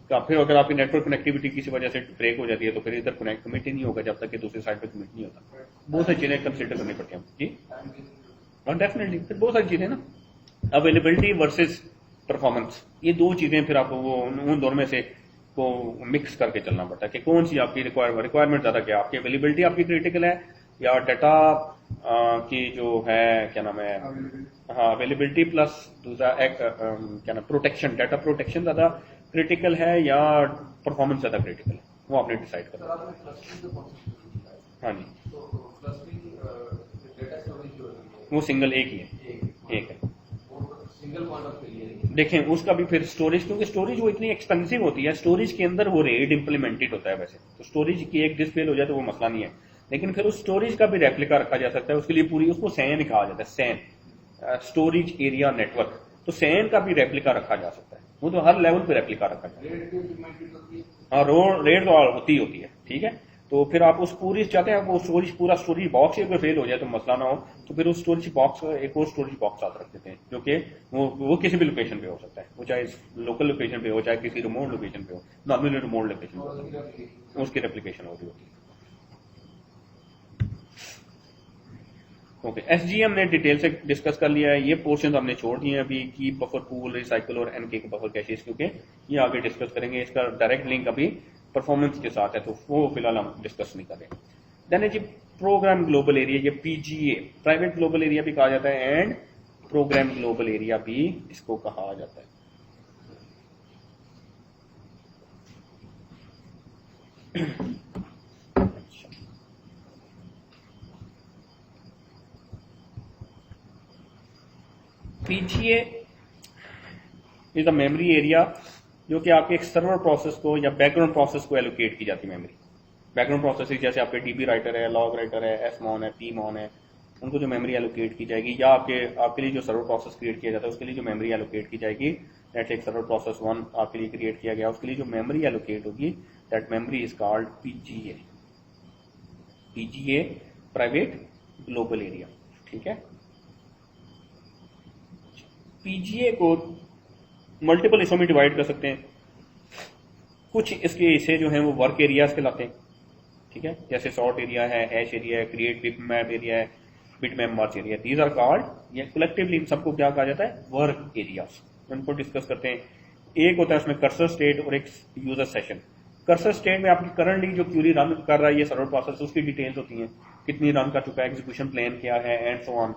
Speaker 1: का, फिर अगर आपकी नेटवर्क कनेक्टिविटी किसी वजह से ब्रेक हो जाती है तो फिर इधर कमिट ही नहीं होगा जब तक कि दूसरी साइड पे कमिट नहीं होता। बहुत सारी चीजें कंसिडर करनी पड़ती हैं जी, और डेफिनेटली फिर बहुत सारी चीजें ना, अवेलेबिलिटी वर्सेस परफॉर्मेंस, ये दो चीजें फिर आपको वो उन दोनों में से को मिक्स करके चलना पड़ता है कि कौन सी आपकी रिक्वायरमेंट ज्यादा क्या, आपकी अवेलेबिलिटी आपकी क्रिटिकल है या डाटा की जो है क्या नाम है, हाँ अवेलेबिलिटी प्लस दूसरा क्या नाम प्रोटेक्शन, डाटा प्रोटेक्शन ज्यादा क्रिटिकल है या परफॉर्मेंस ज्यादा क्रिटिकल है, वो आपने डिसाइड करना। हाँ जी, वो सिंगल एक ही है, एक है। देखें उसका भी फिर स्टोरेज, क्योंकि स्टोरेज वो इतनी एक्सपेंसिव होती है, स्टोरेज के अंदर वो रेड इंप्लीमेंटेड होता है वैसे तो स्टोरेज की एक डिस्क फेल हो जाए तो वो मसला नहीं है, लेकिन फिर उस स्टोरेज का भी रेप्लिका रखा जा सकता है, उसके लिए पूरी उसको सैन कहा जाता है, सैन स्टोरेज एरिया नेटवर्क, तो सैन का भी रेप्लिका रखा जा सकता है, वो तो हर लेवल पे रेप्लिका रखा जाता है। हाँ रेड तो होती है, ठीक है, तो फिर आप उस पूरी चाहते हैं, आप वो स्टोरेज पूरा स्टोरेज बॉक्स ही अगर फेल हो जाए तो मसला ना हो, तो फिर उस स्टोरेज बॉक्स एक और स्टोरेज बॉक्स साथ रख देते हैं, जो कि वो किसी भी लोकेशन पे हो सकता है, वो चाहे लोकल लोकेशन पे हो चाहे किसी रिमोट लोकेशन पे हो, नॉर्मली रिमोट लोकेशन पे उसकी रेप्लिकेशन हो रही होती है। ओके, एसजीएम ने डिटेल से डिस्कस कर लिया है, ये पोर्शन हमने छोड़ दिए हैं अभी की बफर पूल, रिसाइकल और एनके के बफर कैशेस, क्योंकि ये आगे डिस्कस करेंगे, इसका डायरेक्ट लिंक अभी परफॉर्मेंस के साथ है, तो वो फिलहाल हम डिस्कस नहीं कर रहे। देन है जी प्रोग्राम ग्लोबल एरिया, ये पीजीए प्राइवेट ग्लोबल एरिया भी कहा जाता है एंड प्रोग्राम ग्लोबल एरिया भी इसको कहा जाता है। PGA is the memory area जो कि आपके एक सर्वर प्रोसेस को या बैकग्राउंड प्रोसेस को एलोकेट की जाती है मेमोरी। बैकग्राउंड प्रोसेस जैसे आपके डीबी राइटर है, लॉग राइटर है, एसमॉन है, पीमॉन है, उनको जो मेमोरी एलोकेट की जाएगी, या आपके लिए जो सर्वर प्रोसेस क्रिएट किया जाता है उसके लिए जो मेमोरी एलोकेट की जाएगी, दैट एक सर्वर प्रोसेस 1 आपके लिए क्रिएट किया गया, उसके लिए जो मेमोरी एलोकेट होगी that memory is called PGA. PGA private global area, ठीक है। पीजीए को मल्टीपल हिस्सों में डिवाइड कर सकते हैं, कुछ इसके हिस्से जो हैं वो वर्क एरियाज कहलाते हैं, ठीक है, जैसे सॉर्ट एरिया है, हैश एरिया है, क्रिएट बिटमैप एरिया है, bitmap merge area, these are called, ये कलेक्टिवली इन सबको क्या कहा जाता है, वर्क एरियाज। उनको डिस्कस करते हैं। एक होता है उसमें कर्सर स्टेट और एक यूजर सेशन। कर्सर स्टेट में आपकी करंटली जो क्यूरी रन कर रहा है ये सर्वर प्रोसेस, उसकी डिटेल्स होती हैं, कितनी रन कर चुका है, एग्जीक्यूशन प्लान क्या है and so on.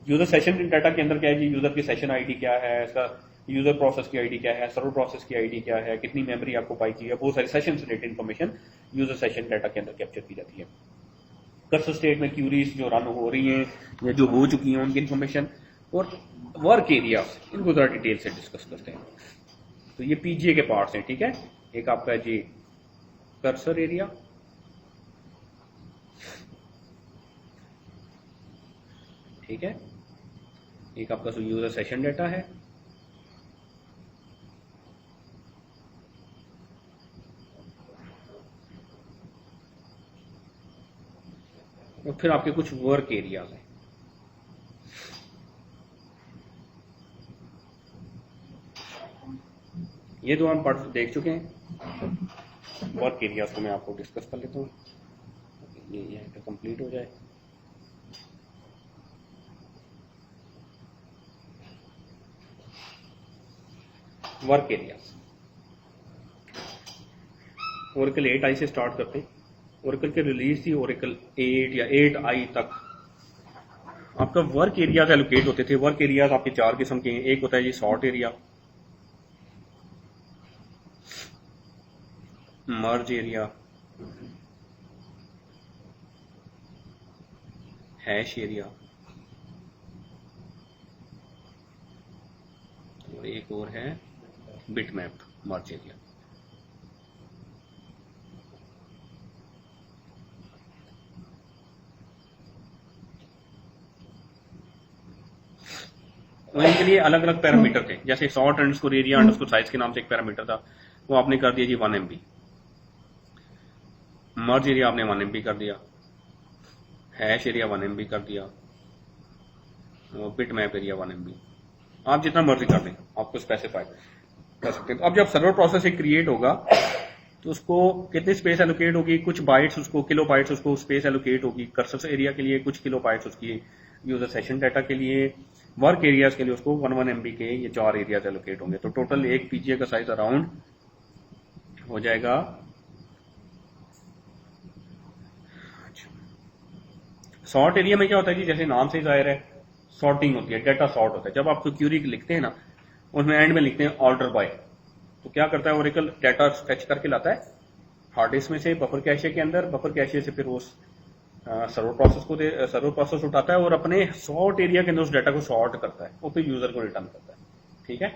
Speaker 1: User session data के अंदर क्या है जी, यूजर की सेशन आईडी क्या है, इसका यूजर प्रोसेस की आईडी क्या है, सर्वर प्रोसेस की आईडी क्या है, कितनी मेमोरी आपको पाई चाहिए, बहुत सारी सेशन से related information user session data के अंदर कैप्चर की जाती है। कर्सर स्टेट में क्यूरीज जो रन हो रही हैं या जो हो चुकी हैं उनकी इन्फॉर्मेशन, और वर्क एरिया इनको जरा डिटेल से डिस्कस करते हैं। तो ये पीजीए के पार्ट्स हैं, ठीक है। एक आपका जी कर्सर एरिया, ठीक है, एक आपका यूजर सेशन डाटा है, और फिर आपके कुछ वर्क एरियाज हैं। ये दो हम पार्ट देख चुके हैं। वर्क एरियाज को मैं आपको डिस्कस कर लेता हूँ, ये यहाँ पे कंप्लीट हो जाए। वर्क एरियाज ओरेकल 8i से स्टार्ट करते हैं। ओरेकल की रिलीज थी ओरेकल 8 या 8i तक। आपका वर्क एरियाज एलोकेट होते थे। वर्क एरियाज आपके 4 किस्म के हैं। एक होता है जी सॉर्ट एरिया, मर्ज एरिया, हैश एरिया, और एक और है बिटमैप मर्ज एरिया। इनके लिए अलग अलग पैरामीटर थे, जैसे sort underscore area underscore size के नाम से एक पैरामीटर था, वो आपने कर दिया जी 1 MB। मर्ज एरिया आपने 1 MB कर दिया, हैश एरिया 1 MB कर दिया, और बिटमैप एरिया 1 MB। आप जितना मर्जी कर दें, आपको स्पेसिफाई कर सकते हैं। तो अब जब सर्वर प्रोसेस एक क्रिएट होगा तो उसको कितनी स्पेस एलोकेट होगी, कुछ बाइट्स उसको, किलो बाइट्स उसको स्पेस एलोकेट होगी। कर्सर एरिया के लिए कुछ किलो बाइट्स उसकी, यूजर सेशन डाटा के लिए, वर्क एरियाज के लिए उसको 1 MB के ये 4 एरियाज एलोकेट होंगे। तो टोटल एक पीजीए का साइज अराउंड हो जाएगा। सॉर्ट एरिया में क्या होता है कि जैसे नाम से जाहिर है सॉर्टिंग होती है, डाटा सॉर्ट होता है। जब आप क्यूरी लिखते हैं ना, उसमें एंड में लिखते हैं ऑर्डर बाय, तो क्या करता है ओरेकल, डाटा फेच करके लाता है हार्ड डिस्क में से बफर कैशे के अंदर, बफर कैशे से फिर उस सर्वर प्रोसेस को सर्वर प्रोसेस उठाता है और अपने सॉर्ट एरिया के अंदर उस डाटा को सॉर्ट करता है और फिर यूजर को रिटर्न करता है, ठीक है।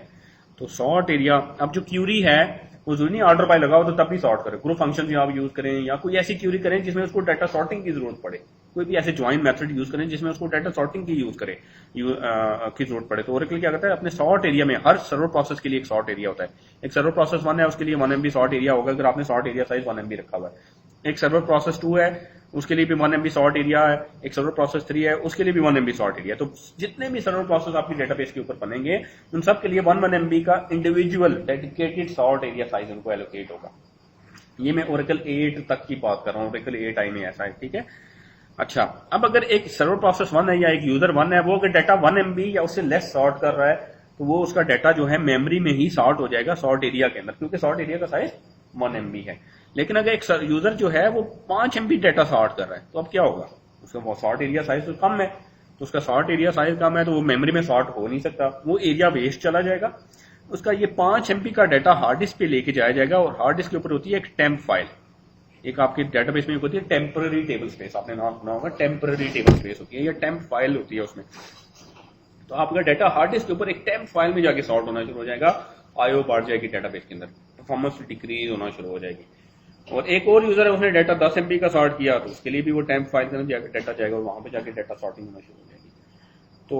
Speaker 1: तो सॉर्ट एरिया, अब जो क्यूरी है वो जरूरी नहीं ऑर्डर बाय लगाओ तो तब भी सॉर्ट करें, ग्रुप फंक्शन आप यूज करें या कोई ऐसी क्यूरी करें जिसमें उसको डाटा सॉर्टिंग की जरूरत पड़े, कोई भी ऐसे ज्वाइन मेथड यूज करें जिसमें उसको डाटा सॉर्टिंग की यूज करें की जरूरत पड़े। तो ओरेकल क्या करता है, अपने सॉर्ट एरिया में हर सर्वर प्रोसेस के लिए एक सॉर्ट एरिया होता है। एक सर्वर प्रोसेस 1 है, उसके लिए 1 MB सॉर्ट एरिया होगा। अगर आपने सॉर्ट एरिया साइज 1 MB रखा हुआ है एक सर्वर प्रोसेस 2 है, उसके लिए भी 1 MB सॉर्ट एरिया है, एक सर्वर प्रोसेस 3 है, उसके लिए भी 1 MB सॉर्ट एरिया। तो जितने भी सर्वर प्रोसेस आपकी डेटाबेस के ऊपर बनेंगे उन सब के लिए 1 MB का individual dedicated sort area size उनको एलोकेट होगा। ये मैं ओरेकल 8 तक की बात कर रहा हूँ, ओरेकल 8 आई में ऐसा है, ठीक है। अच्छा, अब अगर एक सर्वर प्रोसेस 1 है या एक यूजर 1 है, वो अगर डाटा 1 MB या उससे लेस सॉर्ट कर रहा है तो वो उसका डाटा जो है मेमोरी में ही सॉर्ट हो जाएगा सॉर्ट एरिया के अंदर, क्योंकि सॉर्ट एरिया का साइज 1 MB है। लेकिन अगर एक यूजर जो है वो 5 MB डाटा सॉर्ट कर रहा है तो अब क्या होगा, उसका सॉर्ट एरिया साइज तो कम है, तो उसका सॉर्ट एरिया साइज कम है तो वो मेमोरी में सॉर्ट हो नहीं सकता, वो एरिया वेस्ट चला जाएगा। उसका ये 5 MB का डाटा हार्ड डिस्क पे लेके जाया जाएगा और हार्ड डिस्क के ऊपर होती है एक टेम्प फाइल। एक आपके डेटाबेस में होती है टेम्पररी टेबल स्पेस, आपने नाम सुना होगा, टेम्पररी टेबल स्पेस होती है या टेम्प फाइल होती है उसमें। तो आपका डाटा हार्ड डिस्क के ऊपर एक टेम्प फाइल में जाके सॉर्ट होना शुरू हो जाएगा, आईओ बढ़ जाएगी डेटाबेस के अंदर, परफॉर्मेंस डिक्रीज होना शुरू हो जाएगी। और एक और यूजर है, उसने डाटा 10 MB का सॉर्ट किया तो उसके लिए भी वो टेम्प फाइल के अंदर डाटा जाएगा और वहां पे जाके डाटा सॉर्टिंग होना शुरू हो जाएगी। तो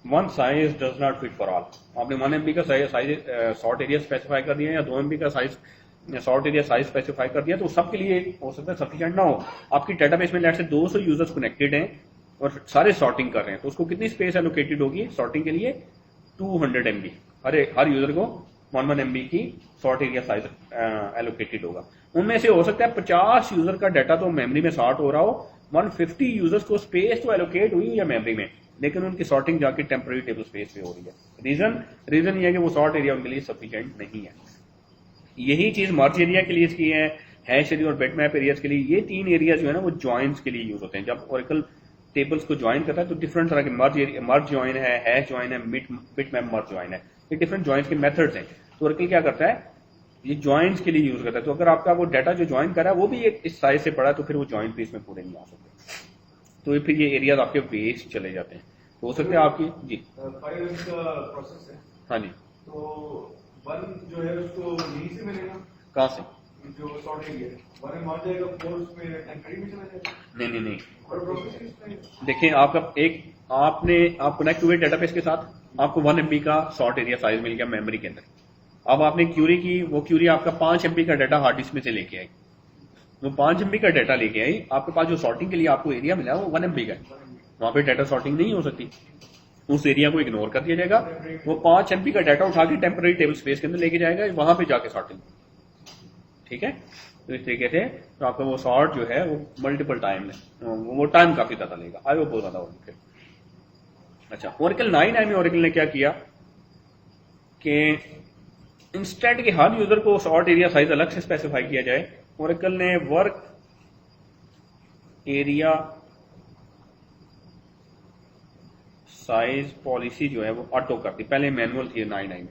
Speaker 1: one size does not fit for all. आपने 1 MB का साइज सॉर्ट एरिया स्पेसिफाई कर दिया या 2 MB का size sort area size specify कर दिया तो सबके लिए हो सकता है सफिशिएंट ना हो। आपकी डेटाबेस में लेट से 200 यूजर्स कनेक्टेड हैं और सारे सॉर्टिंग कर रहे हैं, तो उसको कितनी स्पेस एलोकेटेड होगी सॉर्टिंग के लिए? 200 MB। हर यूजर को 1 MB की सॉर्ट एरिया साइज एलोकेटेड होगा। उनमें से हो सकता है 50 यूजर का डाटा तो मेमोरी में सॉर्ट हो रहा हो, 150 यूजर्स को स्पेस तो एलोकेट हुई है मेमोरी में, लेकिन उनकी सॉर्टिंग जाके टेम्पररी टेबल स्पेस पे हो रही है। रीजन ये है कि वो सॉर्ट एरिया उनके लिए सफिशिएंट नहीं है। यही चीज मर्ज एरिया के लिए इसकी है, हैश एरिया और बिटमैप एरियाज के लिए। ये 3 एरिया जो है ना वो जॉइंस के लिए यूज होते हैं। जब ओरेकल टेबल्स को ज्वाइन करता है तो डिफरेंट तरह के मर्ज ज्वाइन है, हैश ज्वाइन है, बिटमैप मर्ज ज्वाइन है, ये डिफरेंट ज्वाइंस के मेथड्स हैं। तो ओरेकल क्या करता है, ये ज्वाइंस के लिए यूज करता है। तो अगर आपका वो डाटा जो ज्वाइन कर रहा है वो भी एक इस साइज से पड़ा है तो फिर वो ज्वाइन भी इसमें पूरे नहीं आ सकते, तो फिर ये एरियाज आपके वेस्ट चले जाते हैं। तो हो सकता है आपकी जी
Speaker 2: 5 MB का प्रोसेस है,
Speaker 1: हाँ जी,
Speaker 2: तो 1 जो है उसको यहीं से मिलेगा,
Speaker 1: कहाँ से?
Speaker 2: जो सॉर्ट एरिया है 1 में आ जाएगा, 4 उसमें टेम्पररी में चला जाएगा।
Speaker 1: नहीं
Speaker 2: और प्रोसेस इसमें
Speaker 1: देखिए, आप कनेक्ट हुए डेटाबेस के साथ, आपको 1 MB का सॉर्ट एरिया साइज मिल गया मेमोरी के अंदर। अब आपने क्यूरी की, वो क्यूरी आपका 5 MB का डाटा हार्ड डिस्क में से लेके आई, वो 5 MB का डाटा लेके आई, आपके पास जो सॉर्टिंग के लिए आपको एरिया मिला वो 1 MB का है, वहां पे डाटा सॉर्टिंग नहीं हो सकती, उस एरिया को इग्नोर कर दिया जाएगा। वो 5 MB का डाटा उठा के टेम्पररी टेबल स्पेस के अंदर लेके जाएगा, वहां पे जाके सॉर्टिंग, ठीक है। तो इस तरीके से तो आपका वो सॉर्ट जो है वो मल्टीपल टाइम वो टाइम काफी ज्यादा लेगा, आई वो बहुत ज्यादा होगा। अच्छा, ओरेकल 9 में ओरेकल ने क्या किया कि इंस्टेंट के हर यूजर को सॉर्ट एरिया साइज अलग से स्पेसिफाई किया जाए, ओरेकल ने वर्क एरिया साइज पॉलिसी जो है वो ऑटो कर दी। पहले मैनुअल थी 9 में,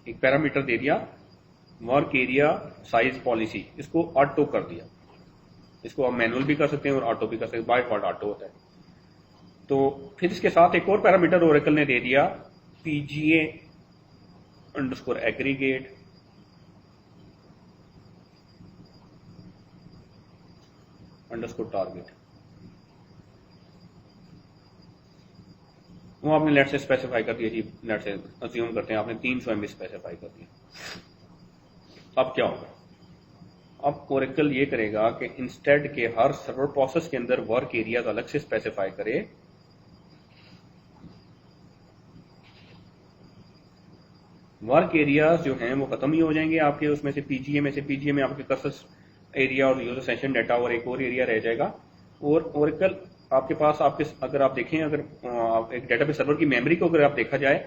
Speaker 1: एक पैरामीटर दे दिया वर्क एरिया साइज पॉलिसी, इसको ऑटो कर दिया। इसको आप मैनुअल भी कर सकते हैं और ऑटो भी कर सकते हैं, बाय डिफॉल्ट ऑटो होता है। तो फिर इसके साथ एक और पैरामीटर ओरेकल ने दे दिया PGA underscore aggregate underscore target. वो आपने लेट से स्पेसिफाई कर दिया जी, लेट से अज्यूम करते हैं आपने 300 MB स्पेसिफाई कर दिया। अब क्या होगा, अब ओरेकल ये करेगा कि इंस्टेड के हर सर्वर प्रोसेस के अंदर वर्क एरियाज अलग से स्पेसिफाई करे, वर्क एरियाज जो हैं वो खत्म ही हो जाएंगे आपके उसमें से पीजीए में आपके कर्सर एरिया और यूजर सेशन डाटा और एक और एरिया रह जाएगा। और ओरेकल आपके पास अगर आप देखें, अगर एक डेटाबेस सर्वर की मेमोरी को अगर आप देखा जाए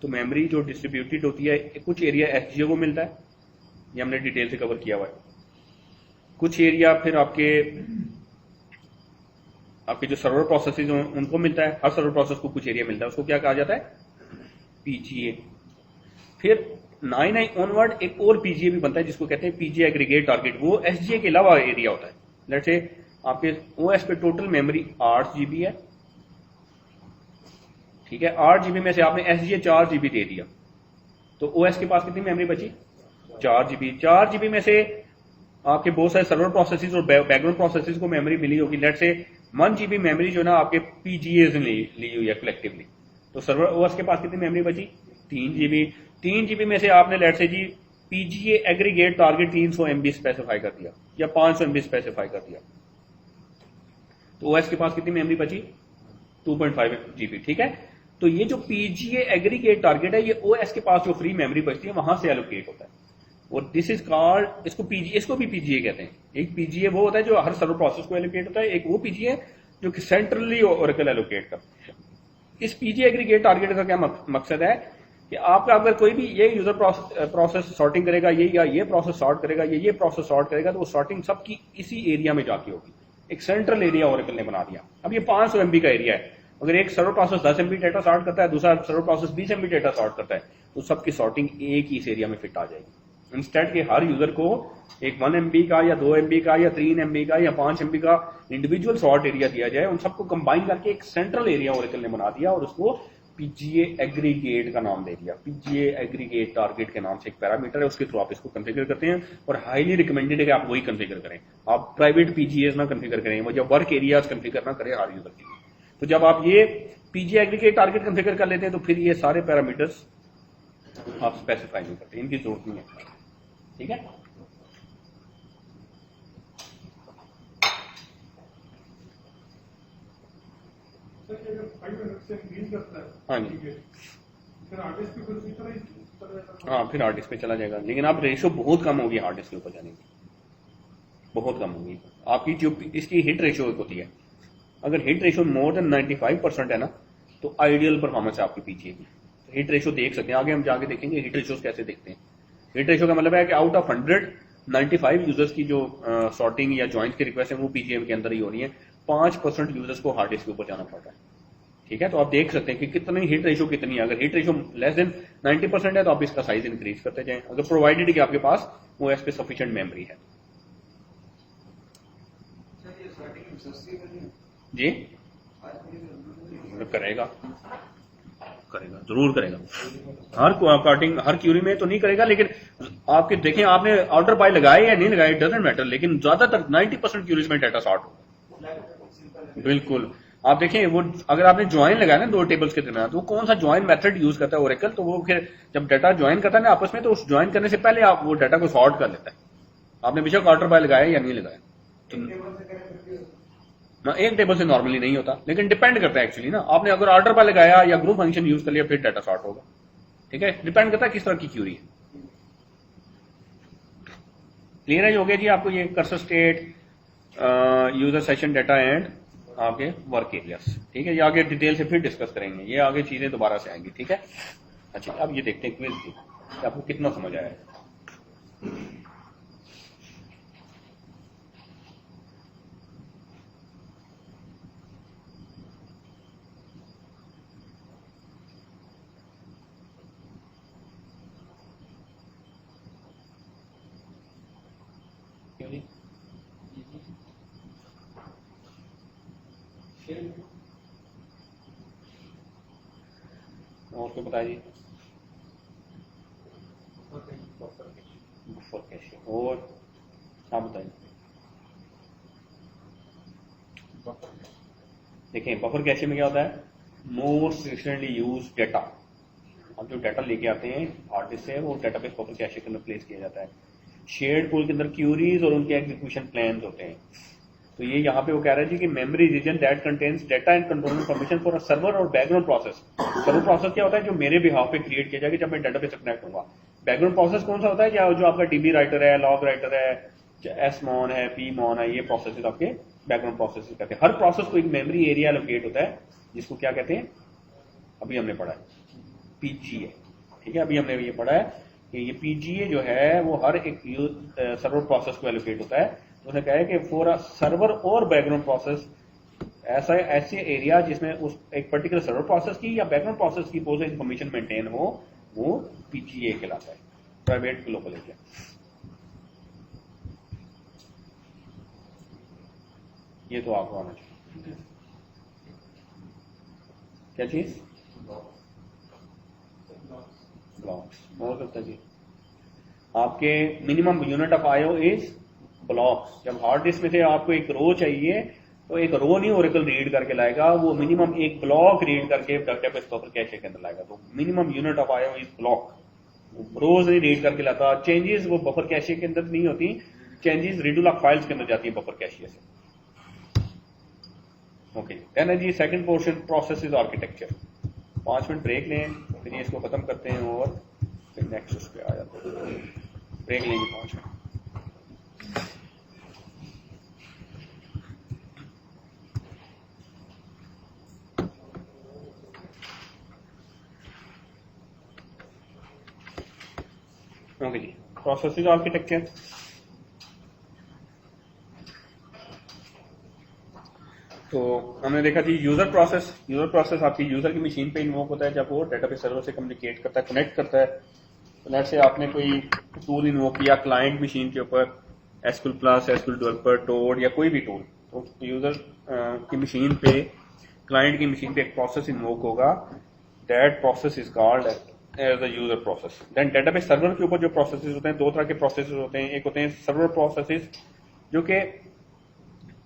Speaker 1: तो मेमोरी जो डिस्ट्रीब्यूटेड होती है, कुछ एरिया एसजीओ को मिलता है, ये हमने डिटेल से कवर किया हुआ है, कुछ एरिया फिर आपके जो सर्वर प्रोसेसेस उनको मिलता है, हर सर्वर प्रोसेस को कुछ एरिया मिलता है, उसको क्या कहा जाता है, पीजीए। फिर 9 ऑनवर्ड एक और पीजीए भी बनता है जिसको कहते हैं पीजीए एग्रीगेट टारगेट, वो एसजीए के अलावा एरिया होता है। लेट्स से आपके ओएस पे टोटल मेमोरी 8 GB है, ठीक है, 8 GB में से आपने एसजीए 4 GB दे दिया, तो ओएस के पास कितनी मेमोरी बची, 4 GB। 4 GB में से आपके बहुत सारे सर्वर प्रोसेसेस और बैकग्राउंड प्रोसेसेस को मेमोरी मिली होगी, लेट्स से 1 GB मेमोरी जो ना आपके पीजीए ने ली हुई है कलेक्टिवली, तो सर्वर ओएस के पास कितनी मेमोरी बची, 3 GB। 3 GB में से आपने लेट्स से जी PGA aggregate target 300 MB specify कर दिया या 500 MB स्पेसिफाई कर दिया, तो ओएस के पास कितनी मेमोरी बची? 2.5 GB, ठीक है। तो ये जो पीजीए एग्रीगेट टारगेट है, ये ओएस के पास जो फ्री मेमोरी बचती है वहां से एलोकेट होता है, और दिस इज कॉल्ड, इसको भी पीजीए कहते हैं। एक पीजीए वो होता है जो हर सर्वर प्रोसेस को एलोकेट होता है, एक वो पीजीए जो कि सेंट्रली ओरेकल एलोकेट करता है। इस पीजीए एग्रीगेट टारगेट का क्या मकसद है कि आपका अगर कोई भी ये यूजर प्रोसेस सॉर्टिंग करेगा, ये या ये प्रोसेस सॉर्ट करेगा, ये प्रोसेस सॉर्ट करेगा, तो वो सॉर्टिंग सबकी इसी एरिया में जाके होगी। एक सेंट्रल एरिया ओरेकल ने बना दिया। अब ये 500 MB का एरिया है, अगर एक server process 10 MB data sort करता है, दूसरा server process 20 MB data sort करता है, तो सबकी सॉर्टिंग एक ही इस एरिया में फिट आ जाएगी। इंस्टेड के हर यूजर को एक 1 MB का या 2 MB का या 3 MB का या 5 MB का इंडिविजुअल सॉर्ट एरिया दिया जाए, उन सबको कंबाइन करके एक सेंट्रल एरिया ओरेकल ने बना दिया और उसको पीजीए एग्रीगेट का नाम दे दिया। पीजीए एग्रीगेट टारगेट के नाम से एक पैरामीटर है, उसके थ्रू आप इसको कॉन्फ़िगर करते हैं, और हाईली रिकमेंडेड है कि आप वही कॉन्फ़िगर करें। आप प्राइवेट पीजीएस ना कॉन्फ़िगर करें, वो जब वर्क एरियाज कॉन्फ़िगर ना करें हर यूजर के लिए। तो जब आप ये पीजीए एग्रीगेट टारगेट कॉन्फ़िगर कर लेते हैं, तो फिर ये सारे पैरामीटर्स आप स्पेसिफाई नहीं करते, इनकी जरूरत नहीं है, ठीक है। हाँ जी,
Speaker 2: फिर आर्टिस्ट की कुछ फीचर है,
Speaker 1: हाँ फिर हार्ड डिस्क पे चला जाएगा, लेकिन आप रेशो बहुत कम होगी हार्ड डिस्क के ऊपर जाने की, बहुत कम होगी। आपकी जो इसकी हिट रेशो होती है, अगर हिट रेशो मोर देन 95% है ना, तो आइडियल परफॉर्मेंस है आपकी पीछे की। हिट रेशो देख सकते हैं, आगे हम जाके देखेंगे हिट रेशोज कैसे देखते हैं। हिट रेशो का मतलब है कि आउट ऑफ 100 95 यूजर्स की जो सॉर्टिंग या ज्वाइंट की रिक्वेस्ट है वो पीजीएम के अंदर ही हो रही है, 5% यूजर्स को हार्ड डिस्क के ऊपर जाना पड़ रहा है, ठीक है। तो आप देख सकते हैं कि कितनी हिट रेशो कितनी है। अगर हिट रेशो लेस देन 90% है तो आप इसका साइज इंक्रीज करते जाएं, अगर प्रोवाइडेड कि आपके पास ओएस पे सफिशिएंट मेमोरी है। जी करेगा जरूर करेगा, हर क्यूरी में तो नहीं करेगा, लेकिन आपके देखें आपने ऑर्डर बाय लगाए या नहीं लगाए डजंट मैटर, लेकिन ज्यादातर 90% क्यूरीज में डाटा सॉर्ट होगा। बिल्कुल, आप देखें वो अगर आपने ज्वाइन लगाया ना दो टेबल्स के दरमियान, तो वो कौन सा ज्वाइन मेथड यूज करता है ओरेकल, तो वो फिर जब डाटा ज्वाइन करता है ना आपस में, तो उस ज्वाइन करने से पहले आप वो डाटा को सॉर्ट कर लेता है। आपने बेशक ऑर्डर बाय लगाया या नहीं लगाया, तो एक टेबल से नॉर्मली नहीं होता, लेकिन डिपेंड करता है एक्चुअली ना, आपने अगर ऑर्डर बाय लगाया या ग्रुप फंक्शन यूज कर लिया फिर डाटा सॉर्ट होगा, ठीक है। डिपेंड करता है किस तरह की क्यूरी है। क्लियर है हो गया जी आपको ये cursor state, user session data and आपके वर्क एरियाज, ठीक है। ये आगे डिटेल से फिर डिस्कस करेंगे, ये आगे चीजें दोबारा से आएंगी, ठीक है। अच्छा अब ये देखते हैं क्विज की कि आपको कितना समझ आया है। और क्या बताइए, बफर कैशे और आप बताइए। देखें बफर कैशे में क्या होता है, मोस्ट रिसेंटली यूज डेटा। हम जो डाटा लेके आते हैं हार्ड डिस्क से, वो डेटाबेस बफर कैशे के अंदर प्लेस किया जाता है। शेयर्ड पूल के अंदर क्यूरीज और उनके एग्जीक्यूशन प्लान्स होते हैं। तो ये यहाँ पे वो कह रहा है जी कि memory region that contains data and control information for a server और बैकग्राउंड प्रोसेस। सर्वर प्रोसेस क्या होता है, जो मेरे बिहाफ पे क्रिएट किया जाएगा जब मैं डाटाबेस से कनेक्ट होगा। बैकग्राउंड प्रोसेस कौन सा होता है, जो आपका डीबी राइटर है, लॉग राइटर है, एसमॉन है, पीमॉन है, ये प्रोसेस आपके बैकग्राउंड प्रोसेस कहते हैं। हर प्रोसेस को एक मेमोरी एरिया लोकेट होता है जिसको क्या कहते हैं, अभी हमने पढ़ा है पीजीए, ठीक है। अभी हमने ये पढ़ा है कि ये पीजीए जो है वो हर एक सर्वर प्रोसेस को एलोकेट होता है। तो उसने कहा है कि फॉर अ सर्वर और बैकग्राउंड प्रोसेस ऐसे एरिया जिसमें उस एक पर्टिकुलर सर्वर प्रोसेस की या बैकग्राउंड प्रोसेस की बहुत इंफॉर्मेशन मेंटेन हो, वो पीजीए कहलाता है, प्राइवेट ग्लोबल एरिया। ये तो आपको आना चाहिए। क्या चीज, ब्लॉक्स और करता जी आपके minimum unit of IO is blocks. जब हार्ड डिस्क में से आपको एक रो चाहिए तो एक रो नहीं ओरेकल रीड करके लाएगा, वो मिनिमम एक ब्लॉक रीड करके डाटाबेस बफर कैशे के अंदर लाएगा। तो minimum unit of IO is block, rows नहीं रीड करके लाता। चेंजेस वो बफर कैशिए के अंदर नहीं होती, चेंजेस रीडू लॉक फाइल्स के अंदर जाती है बफर कैशिए से। ओके, देन है जी second portion process is architecture. 5 minute break लें, फिर ये इसको खत्म करते हैं और फिर नेक्स्ट उस पे आ जाते हैं। ब्रेक लेंगे 5 मिनट। ओके जी, प्रोसेस इज आर्किटेक्चर। तो हमने देखा जी यूजर प्रोसेस। यूजर प्रोसेस आपकी यूजर की मशीन पे इन्वोक होता है जब वो डेटाबेस सर्वर से कम्युनिकेट करता है, कनेक्ट करता है। तो लेट्स से आपने कोई टूल इन्वोक किया क्लाइंट मशीन के ऊपर, SQL plus, SQL developer, Toad या कोई भी टूल, तो यूजर की मशीन पे, क्लाइंट की मशीन पे एक प्रोसेस इन्वोक होगा। That process is called as the user process. Then database server के ऊपर जो प्रोसेसेस होते हैं, दो तरह के प्रोसेसेस होते हैं। एक होते हैं सर्वर प्रोसेसेस, जो कि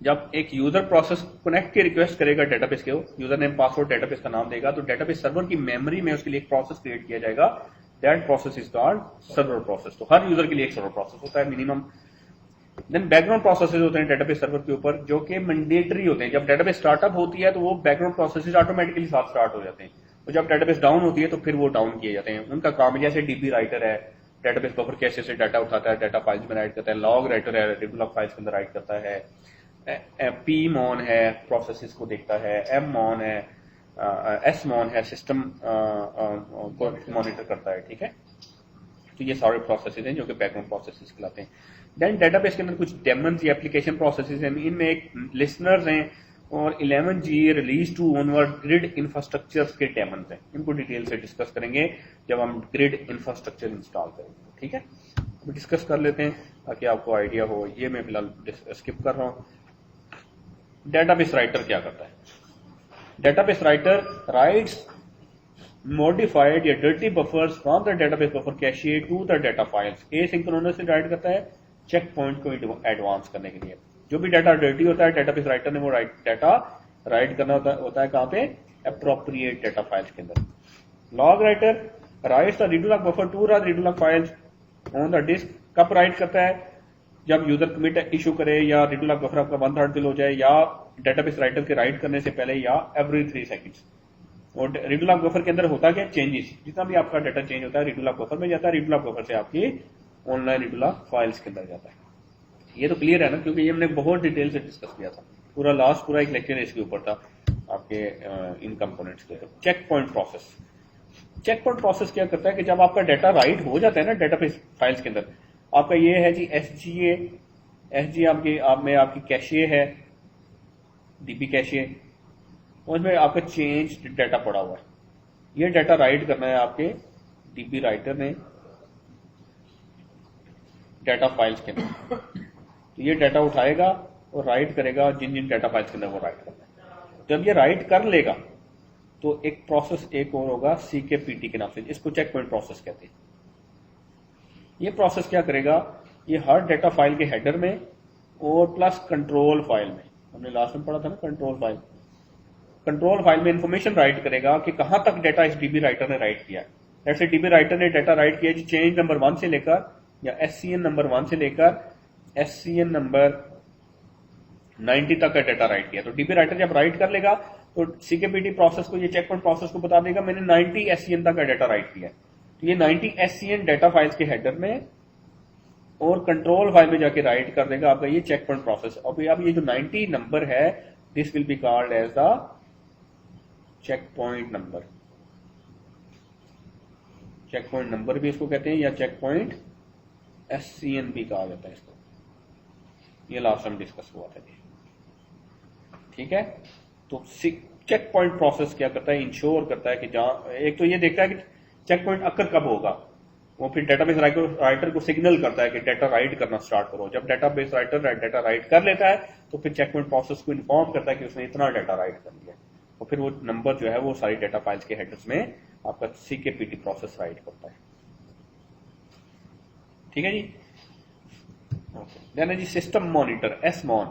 Speaker 1: जब एक यूजर प्रोसेस कनेक्ट की रिक्वेस्ट करेगा डेटाबेस के, यूजर नेम पासवर्ड डेटाबेस का नाम देगा, तो डेटाबेस सर्वर की मेमोरी में उसके लिए एक प्रोसेस क्रिएट किया जाएगा। That process is called server process. तो हर यूजर के लिए एक सर्वर प्रोसेस होता है मिनिमम। देन बैकग्राउंड प्रोसेसेस होते हैं डेटाबेस सर्वर के ऊपर, जो कि मैंडेटरी होते हैं। जब डेटाबेस स्टार्टअप होती है तो वो बैकग्राउंड प्रोसेसेस ऑटोमेटिकली साथ स्टार्ट हो जाते हैं, और जब डेटाबेस डाउन होती है तो फिर वो डाउन किए जाते हैं। उनका काम है, जैसे डीबी राइटर है, डेटाबेस बफर कैशे से डाटा उठाता है, डाटा फाइल्स में राइट करता है। लॉग राइटर है, रीडू लॉक फाइल्स के अंदर राइट करता है। पी मॉन है, प्रोसेसेस को देखता है। एम मॉन है, एस मॉन है, सिस्टम को मॉनिटर करता है। ठीक है, तो ये सारे प्रोसेसेस हैं जो कि बैकग्राउंड प्रोसेसेस कहलाते हैं। देन डेटाबेस के अंदर कुछ डेमन्स या एप्लीकेशन प्रोसेसेस हैं। इनमें एक लिसनर्स हैं और 11G release to onward grid infrastructure के डेमन्स हैं। इनको डिटेल से डिस्कस करेंगे जब हम ग्रिड इंफ्रास्ट्रक्चर इंस्टॉल करेंगे। ठीक है, अभी डिस्कस कर लेते हैं ताकि आपको आइडिया हो। ये मैं फिलहाल स्किप कर रहा हूँ। डेटाबेस राइटर क्या करता है? डेटाबेस राइटर राइट्स मॉडिफाइड या dirty buffers from the database buffer cache to the data files. Asynchronously write करता है चेक पॉइंट को एडवांस करने के लिए। जो भी डाटा डर्टी होता है डेटाबेस राइटर ने वो डाटा राइट करना होता है कहां पे? अप्रोप्रिएट डाटा फाइल्स के अंदर। Log writer writes the redo log buffer to the redo log files on the disk. कब राइट करता है? जब यूजर कमिट इशू करे या रीडू लॉक बफर आपका 1/3 फिल हो जाए, या डेटाबेस राइटर के राइट करने से पहले, या एवरी 3 सेकंड्स। और रीडू लॉक बफर के अंदर होता क्या? चेंजेस, जितना भी आपका डाटा चेंज होता है रीडू लॉक बफर में जाता है, रीडू लॉक बफर से आपकी ऑनलाइन रीडू लॉक फाइल्स के अंदर जाता है। ये तो क्लियर है ना, क्योंकि ये हमने बहुत डिटेल से डिस्कस किया था। पूरा एक लेक्चर इसके ऊपर था आपके इन कंपोनेंट्स के। Checkpoint process. Checkpoint process क्या करता है कि जब आपका डाटा राइट हो जाता है ना डेटाबेस फाइल्स के अंदर, आपका ये है जी एसजी आपकी कैशे है, डीबी कैशे, उसमें आपका चेंज डाटा पड़ा हुआ है। ये डाटा राइट करना है आपके डीबी राइटर ने डाटा फाइल्स के अंदर। तो ये डाटा उठाएगा और राइट करेगा जिन जिन डाटा फाइल्स के अंदर वो राइट करना है। जब ये राइट कर लेगा तो एक प्रोसेस एक और होगा CKPT के नाम से, इसको चेक पॉइंट प्रोसेस कहते हैं। ये प्रोसेस क्या करेगा? ये हर डाटा फाइल के हेडर में और प्लस कंट्रोल फाइल में, हमने लास्ट में पढ़ा था ना कंट्रोल फाइल में इंफॉर्मेशन राइट करेगा कि कहां तक डाटा इस डीबी राइटर ने राइट किया है। जैसे डीबी राइटर ने डाटा राइट किया जी चेंज नंबर 1 से लेकर, या SCN नंबर 1 से लेकर SCN नंबर 90 तक का डाटा राइट किया। तो डीबी राइटर जब राइट कर लेगा तो CKPT प्रोसेस को, ये चेक पॉइंट प्रोसेस को बता देगा मैंने 90 SCN तक का डाटा राइट किया है। तो ये 90 SCN डाटा फाइल्स के हेडर में और कंट्रोल फाइल में जाके राइट कर देगा आपका ये चेक पॉइंट प्रोसेस। अब ये जो 90 नंबर है, this will be called as the checkpoint number. Checkpoint number भी इसको कहते हैं, या चेक पॉइंट SCN भी कहा जाता है इसको। ये लास्ट टाइम डिस्कस हुआ था जी। ठीक है, तो चेक पॉइंट प्रोसेस क्या करता है? इंश्योर करता है कि जहां एक तो ये देखता है कि चेक पॉइंट अक्कर कब होगा, वो फिर डेटाबेस राइटर को सिग्नल करता है कि डाटा राइट करना स्टार्ट करो। जब डेटाबेस राइटर डाटा राइट कर लेता है तो फिर चेक पॉइंट प्रोसेस को इन्फॉर्म करता है कि उसने इतना डाटा राइट कर लिया, और फिर वो नंबर जो है वो सारी डाटा फाइल्स के हेडर्स में आपका CKPT प्रोसेस राइट करता है। ठीक है जी। देन है जी system monitor, SMON,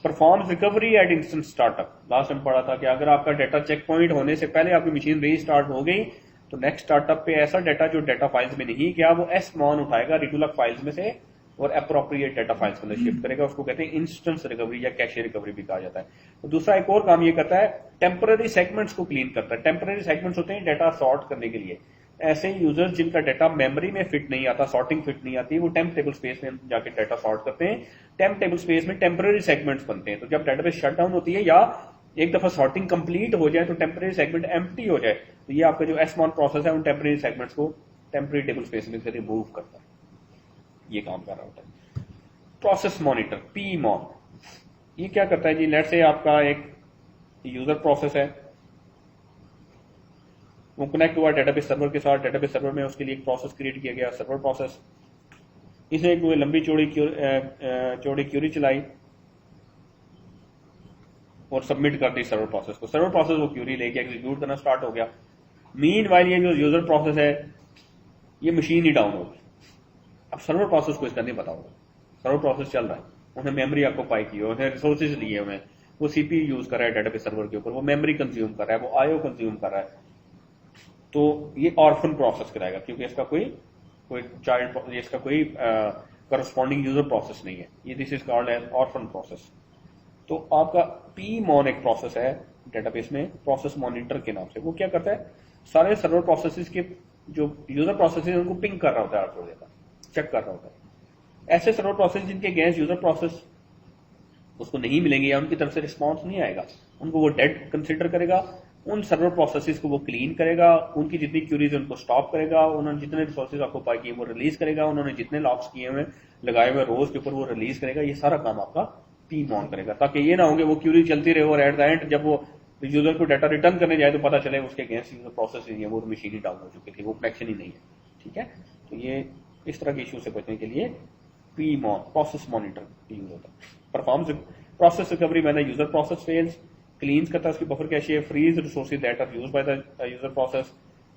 Speaker 1: performs recovery at instant startup. Last time पढ़ा था कि अगर आपका डाटा चेक पॉइंट होने से पहले आपकी मशीन रीस्टार्ट हो गई तो नेक्स्ट स्टार्टअप पे ऐसा डाटा जो डाटा फाइल्स में नहीं गया वो एसमॉन उठाएगा रीडूलॉग फाइल्स में से और अप्रोप्रिएट डाटा फाइल्स के अंदर शिफ्ट करेगा। उसको कहते हैं इंस्टेंस रिकवरी या कैशे रिकवरी भी कहा जाता है। तो दूसरा एक और काम ये करता है, टेम्पररी सेगमेंट्स को क्लीन करता है। टेम्पररी सेगमेंट्स होते हैं डाटा सॉर्ट करने के लिए। ऐसे यूजर्स जिनका डाटा मेमोरी में फिट नहीं आता, सॉर्टिंग फिट नहीं आती, वो टेम्प टेबल स्पेस में जाके डाटा सॉर्ट करते हैं। टेम्प टेबल स्पेस में टेम्पररी सेगमेंट्स बनते हैं। तो जब डाटाबेस शट डाउन होती है या एक दफा सॉर्टिंग कंप्लीट हो जाए तो टेम्पररी सेगमेंट एम्प्टी हो जाए, तो ये आपका जो एसमॉन प्रोसेस है उन टेम्पररी सेगमेंट्स को टेम्पररी टेबल स्पेस में से रिमूव करता है। ये काम कर रहा होता है। प्रोसेस मॉनिटर पीमॉन, ये क्या करता है जी, लेट से आपका एक यूजर प्रोसेस है, वो कनेक्ट हुआ डेटाबेस सर्वर के साथ। डेटाबेस सर्वर में उसके लिए एक प्रोसेस क्रिएट किया गया, सर्वर प्रोसेस। इसे एक लंबी चौड़ी क्यूरी चलाई और सबमिट कर दी सर्वर प्रोसेस को। सर्वर प्रोसेस वो क्यूरी लेके एग्जीक्यूट करना स्टार्ट हो गया। मीनवाइल ये जो यूजर प्रोसेस है ये मशीन ही डाउन होगी। अब सर्वर प्रोसेस को इसका नहीं पता होगा, सर्वर प्रोसेस चल रहा है, उन्हें मेमोरी ऑक्यूपाई की, उन्हें रिसोर्सेज लिए हुए, वो सीपीयू यूज कर रहा है डेटाबेस सर्वर के ऊपर, वो मेमोरी कंज्यूम कर रहा है, वो आईओ कंज्यूम कर रहा है। तो ये ऑर्फन प्रोसेस कराएगा क्योंकि इसका कोई चाइल्ड, इसका कोई करस्पॉन्डिंग यूजर प्रोसेस नहीं है। ये this is called as orphan process. तो आपका पीमॉन एक प्रोसेस है डेटाबेस में, प्रोसेस मॉनिटर के नाम से। वो क्या करता है, सारे सर्वर प्रोसेसेस के जो यूजर प्रोसेस है उनको पिंग कर रहा होता है, आउटपुट चेक कर रहा होता है। ऐसे सर्वर प्रोसेस जिनके अगेंस्ट यूजर प्रोसेस उसको नहीं मिलेंगे या उनकी तरफ से रिस्पॉन्स नहीं आएगा, उनको वो डेड कंसिडर करेगा। उन सर्वर प्रोसेसेस को वो क्लीन करेगा, उनकी जितनी क्यूरीज है उनको स्टॉप करेगा, उन्होंने जितने रिसोर्सेज ऑक्यूपाई किए वो रिलीज करेगा, उन्होंने जितने लॉक्स किए हुए लगाए हुए रोज के ऊपर वो रिलीज करेगा। ये सारा काम आपका पीमॉन करेगा, ताकि ये ना हो कि वो क्यूरी चलती रहे और एट द एंड जब वो यूजर को डाटा रिटर्न करने जाए तो पता चले उसके अगेंस्ट यूजर प्रोसेस नहीं है, वो मशीन ही डाउन हो चुकी थी, वो कनेक्शन ही नहीं है। ठीक है, तो ये इस तरह के इश्यू से बचने के लिए पीमॉन प्रोसेस मॉनिटर यूज होता है। परफॉर्म्स प्रोसेस रिकवरी मैंने यूजर प्रोसेस फेल्स, क्लीन्स करता है उसकी buffer cache, frees resources that are used by the user process,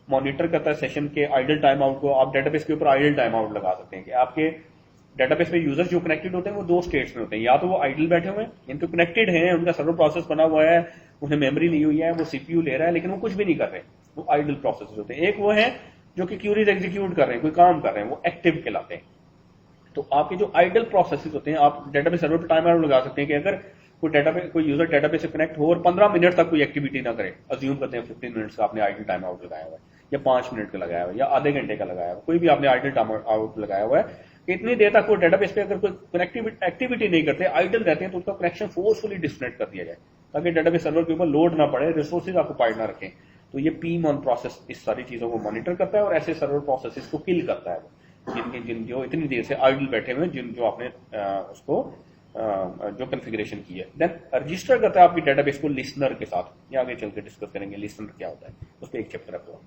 Speaker 1: monitor करता है सेशन के आइडल टाइम आउट को। आप डेटाबेस के ऊपर आइडल टाइम आउट लगा सकते हैं कि आपके डेटाबेस में यूजर्स जो कनेक्टेड होते हैं वो दो स्टेट्स में होते हैं, या तो वो आइडल बैठे हुए हैं, इनको कनेक्टेड हैं, उनका सर्वर प्रोसेस बना हुआ है, उन्हें मेमोरी ली हुई है, वो सीपीयू ले रहा है, लेकिन वो कुछ भी नहीं कर रहे, वो आइडल प्रोसेस होते हैं। एक वो है जो कि क्यूरीज एग्जीक्यूट कर रहे हैं, कोई काम कर रहे हैं, वो एक्टिव कहलाते हैं। तो आपके जो आइडल प्रोसेसेस होते हैं, आप डेटाबेस सर्वर पर टाइम आउट लगा सकते हैं कि अगर कोई यूजर डेटाबेस से कनेक्ट हो और 15 मिनट तक कोई एक्टिविटी ना करे, अज्यूम करते हैं 15 मिनट्स का आपने आइडल टाइम आउट लगाया हुआ है, या 5 मिनट का लगाया हुआ है, या आधे घंटे का लगाया हुआ है, कोई भी आपने आइडल टाइम आउट लगाया हुआ है, इतनी देर तक वो डेटाबेस पे अगर कोई एक्टिविटी नहीं करते, आइडल रहते हैं, तो उसका कनेक्शन फोर्सफुली डिस्कनेक्ट कर दिया जाए ताकि डेटाबेस सर्वर के ऊपर लोड ना पड़े, रिसोर्सेज ऑक्यूपाइड ना रखें। तो ये पीमॉन प्रोसेस इस सारी चीजों को मॉनिटर करता है और ऐसे सर्वर प्रोसेसेस को किल करता है, जिन जो इतनी देर से आइडल बैठे हुए, जो आपने उसको जो कॉन्फ़िगरेशन की है। देन रजिस्टर करता है आपकी डेटाबेस को लिसनर के साथ, ये आगे चल के डिस्कस करेंगे लिसनर क्या होता है, उस पर एक चैप्टर है पूरा।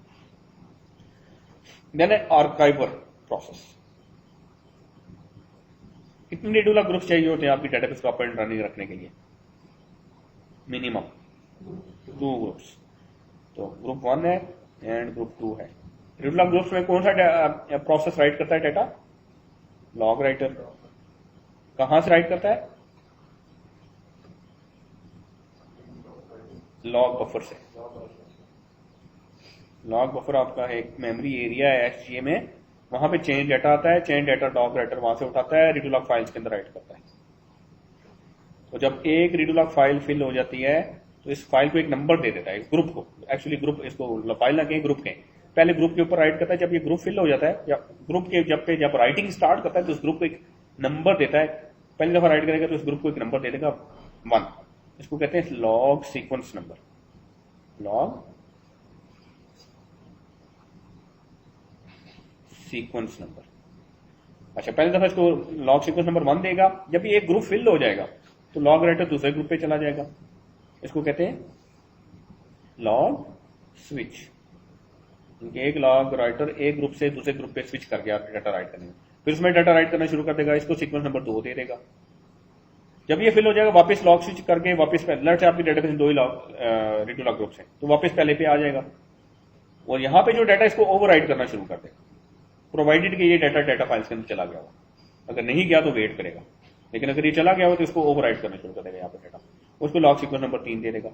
Speaker 1: देन आर्काइवर प्रोसेस, कितने रीडूलर ग्रुप्स चाहिए होते हैं आपकी डेटाबेस को अप एंड रनिंग रखने के लिए? Minimum 2 groups. तो ग्रुप 1 है एंड ग्रुप 2 है। रीडूलर ग्रुप्स में कौन सा प्रोसेस राइट करता है डेटा? Log writer. कहां से राइट करता है? लॉग बफर से। लॉग बफर आपका एक मेमोरी एरिया है एसजीए में, वहां पे चेंज डाटा आता है, चेंज डाटा लॉग राइटर वहां से उठाता है, रीडूलॉग फाइल्स के अंदर राइट करता है। तो जब एक रीडूलॉग फाइल फिल हो जाती है तो इस फाइल को एक नंबर दे देता है, ग्रुप को। एक्चुअली ग्रुप, इसको फाइल ना कहें, ग्रुप कहें। पहले ग्रुप के ऊपर राइट करता है, जब ये ग्रुप फिल हो जाता है या ग्रुप के जब राइटिंग स्टार्ट करता है तो उस ग्रुप को एक नंबर देता है। पहली दफा राइट करेगा तो उस ग्रुप को एक नंबर दे देगा 1, इसको कहते हैं log sequence number. Log sequence number. अच्छा, पहली दफा इसको लॉग सीक्वेंस नंबर 1 देगा। जब ये एक ग्रुप फिल हो जाएगा तो लॉग राइटर दूसरे ग्रुप पे चला जाएगा, इसको कहते हैं लॉग स्विच। एक लॉग राइटर एक ग्रुप से दूसरे ग्रुप पे स्विच कर गया डाटा राइट करने में, फिर उसमें डाटा राइट करना शुरू कर देगा, इसको सीक्वेंस नंबर 2 दे देगा। जब ये फिल हो जाएगा वापस लॉग स्विच करके वापस लेट से आपकी डेटाबेस में 2 ही लॉग रीडूलॉग ग्रुप्स हैं, तो वापस पहले पे आ जाएगा और यहां पे जो डाटा इसको ओवरराइट करना शुरू कर देगा, प्रोवाइडेड कि ये डाटा फाइल्स के अंदर चला गया हो। अगर नहीं गया तो वेट करेगा, लेकिन अगर ये चला गया हो तो इसको ओवरराइट करना शुरू कर देगा यहाँ पे डाटा, उसको लॉग सीक्वेंस नंबर 3 दे देगा।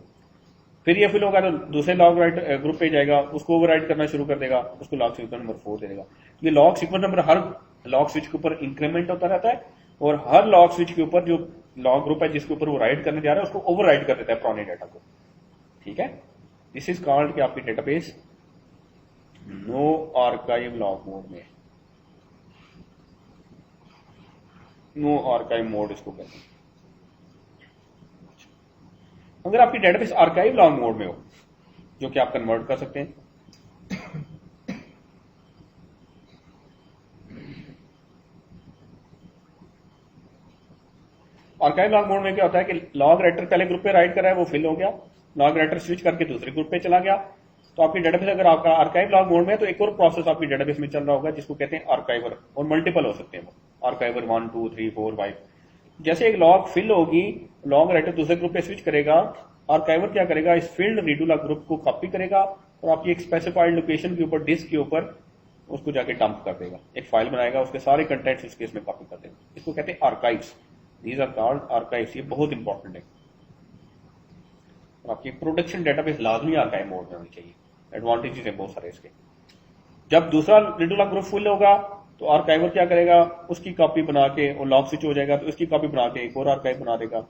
Speaker 1: फिर ये फिल होगा तो दूसरे लॉग राइट ग्रुप पे जाएगा, उसको ओवरराइट करना शुरू कर देगा, उसको लॉग सीक्वेंस नंबर 4 दे देगा। ये लॉग सीक्वेंस नंबर हर लॉग स्विच के ऊपर इंक्रीमेंट होता रहता है और हर लॉग स्विच के ऊपर जो लॉग ग्रुप है जिसके ऊपर वो राइट करने जा रहा है उसको ओवरराइट कर देता है पुराने डाटा को। ठीक है, दिस इज कॉल्ड कि आपकी database no archive log mode में, नो आर्काइव मोड इसको कहते हैं। अगर आपकी डेटाबेस आर्काइव लॉग मोड में हो, जो कि आप कन्वर्ट कर सकते हैं, आर्काइव लॉग मोड में क्या होता है कि लॉग राइटर पहले ग्रुप पे राइट कर रहा है, वो फिल हो गया, लॉग राइटर स्विच करके दूसरे ग्रुप पे चला गया, तो आपकी डेटाबेस अगर आपका आर्काइव लॉग मोड में है तो एक और प्रोसेस आपकी डेटाबेस में चल रहा होगा जिसको कहते हैं आर्काइवर, और मल्टीपल हो सकते हैं वो आर्काइवर 1 2 3 4 5। जैसे एक लॉग फिल होगी, लॉग राइटर दूसरे ग्रुप पे स्विच करेगा, आर्काइवर क्या करेगा, इस फील्ड रीडू लॉग ग्रुप को कॉपी करेगा और आपकी एक स्पेसिफाइड लोकेशन के ऊपर, डिस्क के ऊपर उसको जाके डंप कर देगा, एक फाइल बनाएगा, उसके सारे कंटेंट्स उसके इसमें कॉपी कर देगा। इसको कहते हैं archives, these are called archives. ये बहुत इंपॉर्टेंट है। आपकी प्रोडक्शन डेटाबेस लाजमी आर्काइव मोड में होनी चाहिए। एडवांटेजेस है बहुत सारे इसके। जब दूसरा रीडू लॉग ग्रुप फुल होगा तो आर्काइवर क्या करेगा, उसकी कॉपी बना के, और लॉग स्विच हो जाएगा तो उसकी कॉपी बना के एक और आर्काइव बना देगा।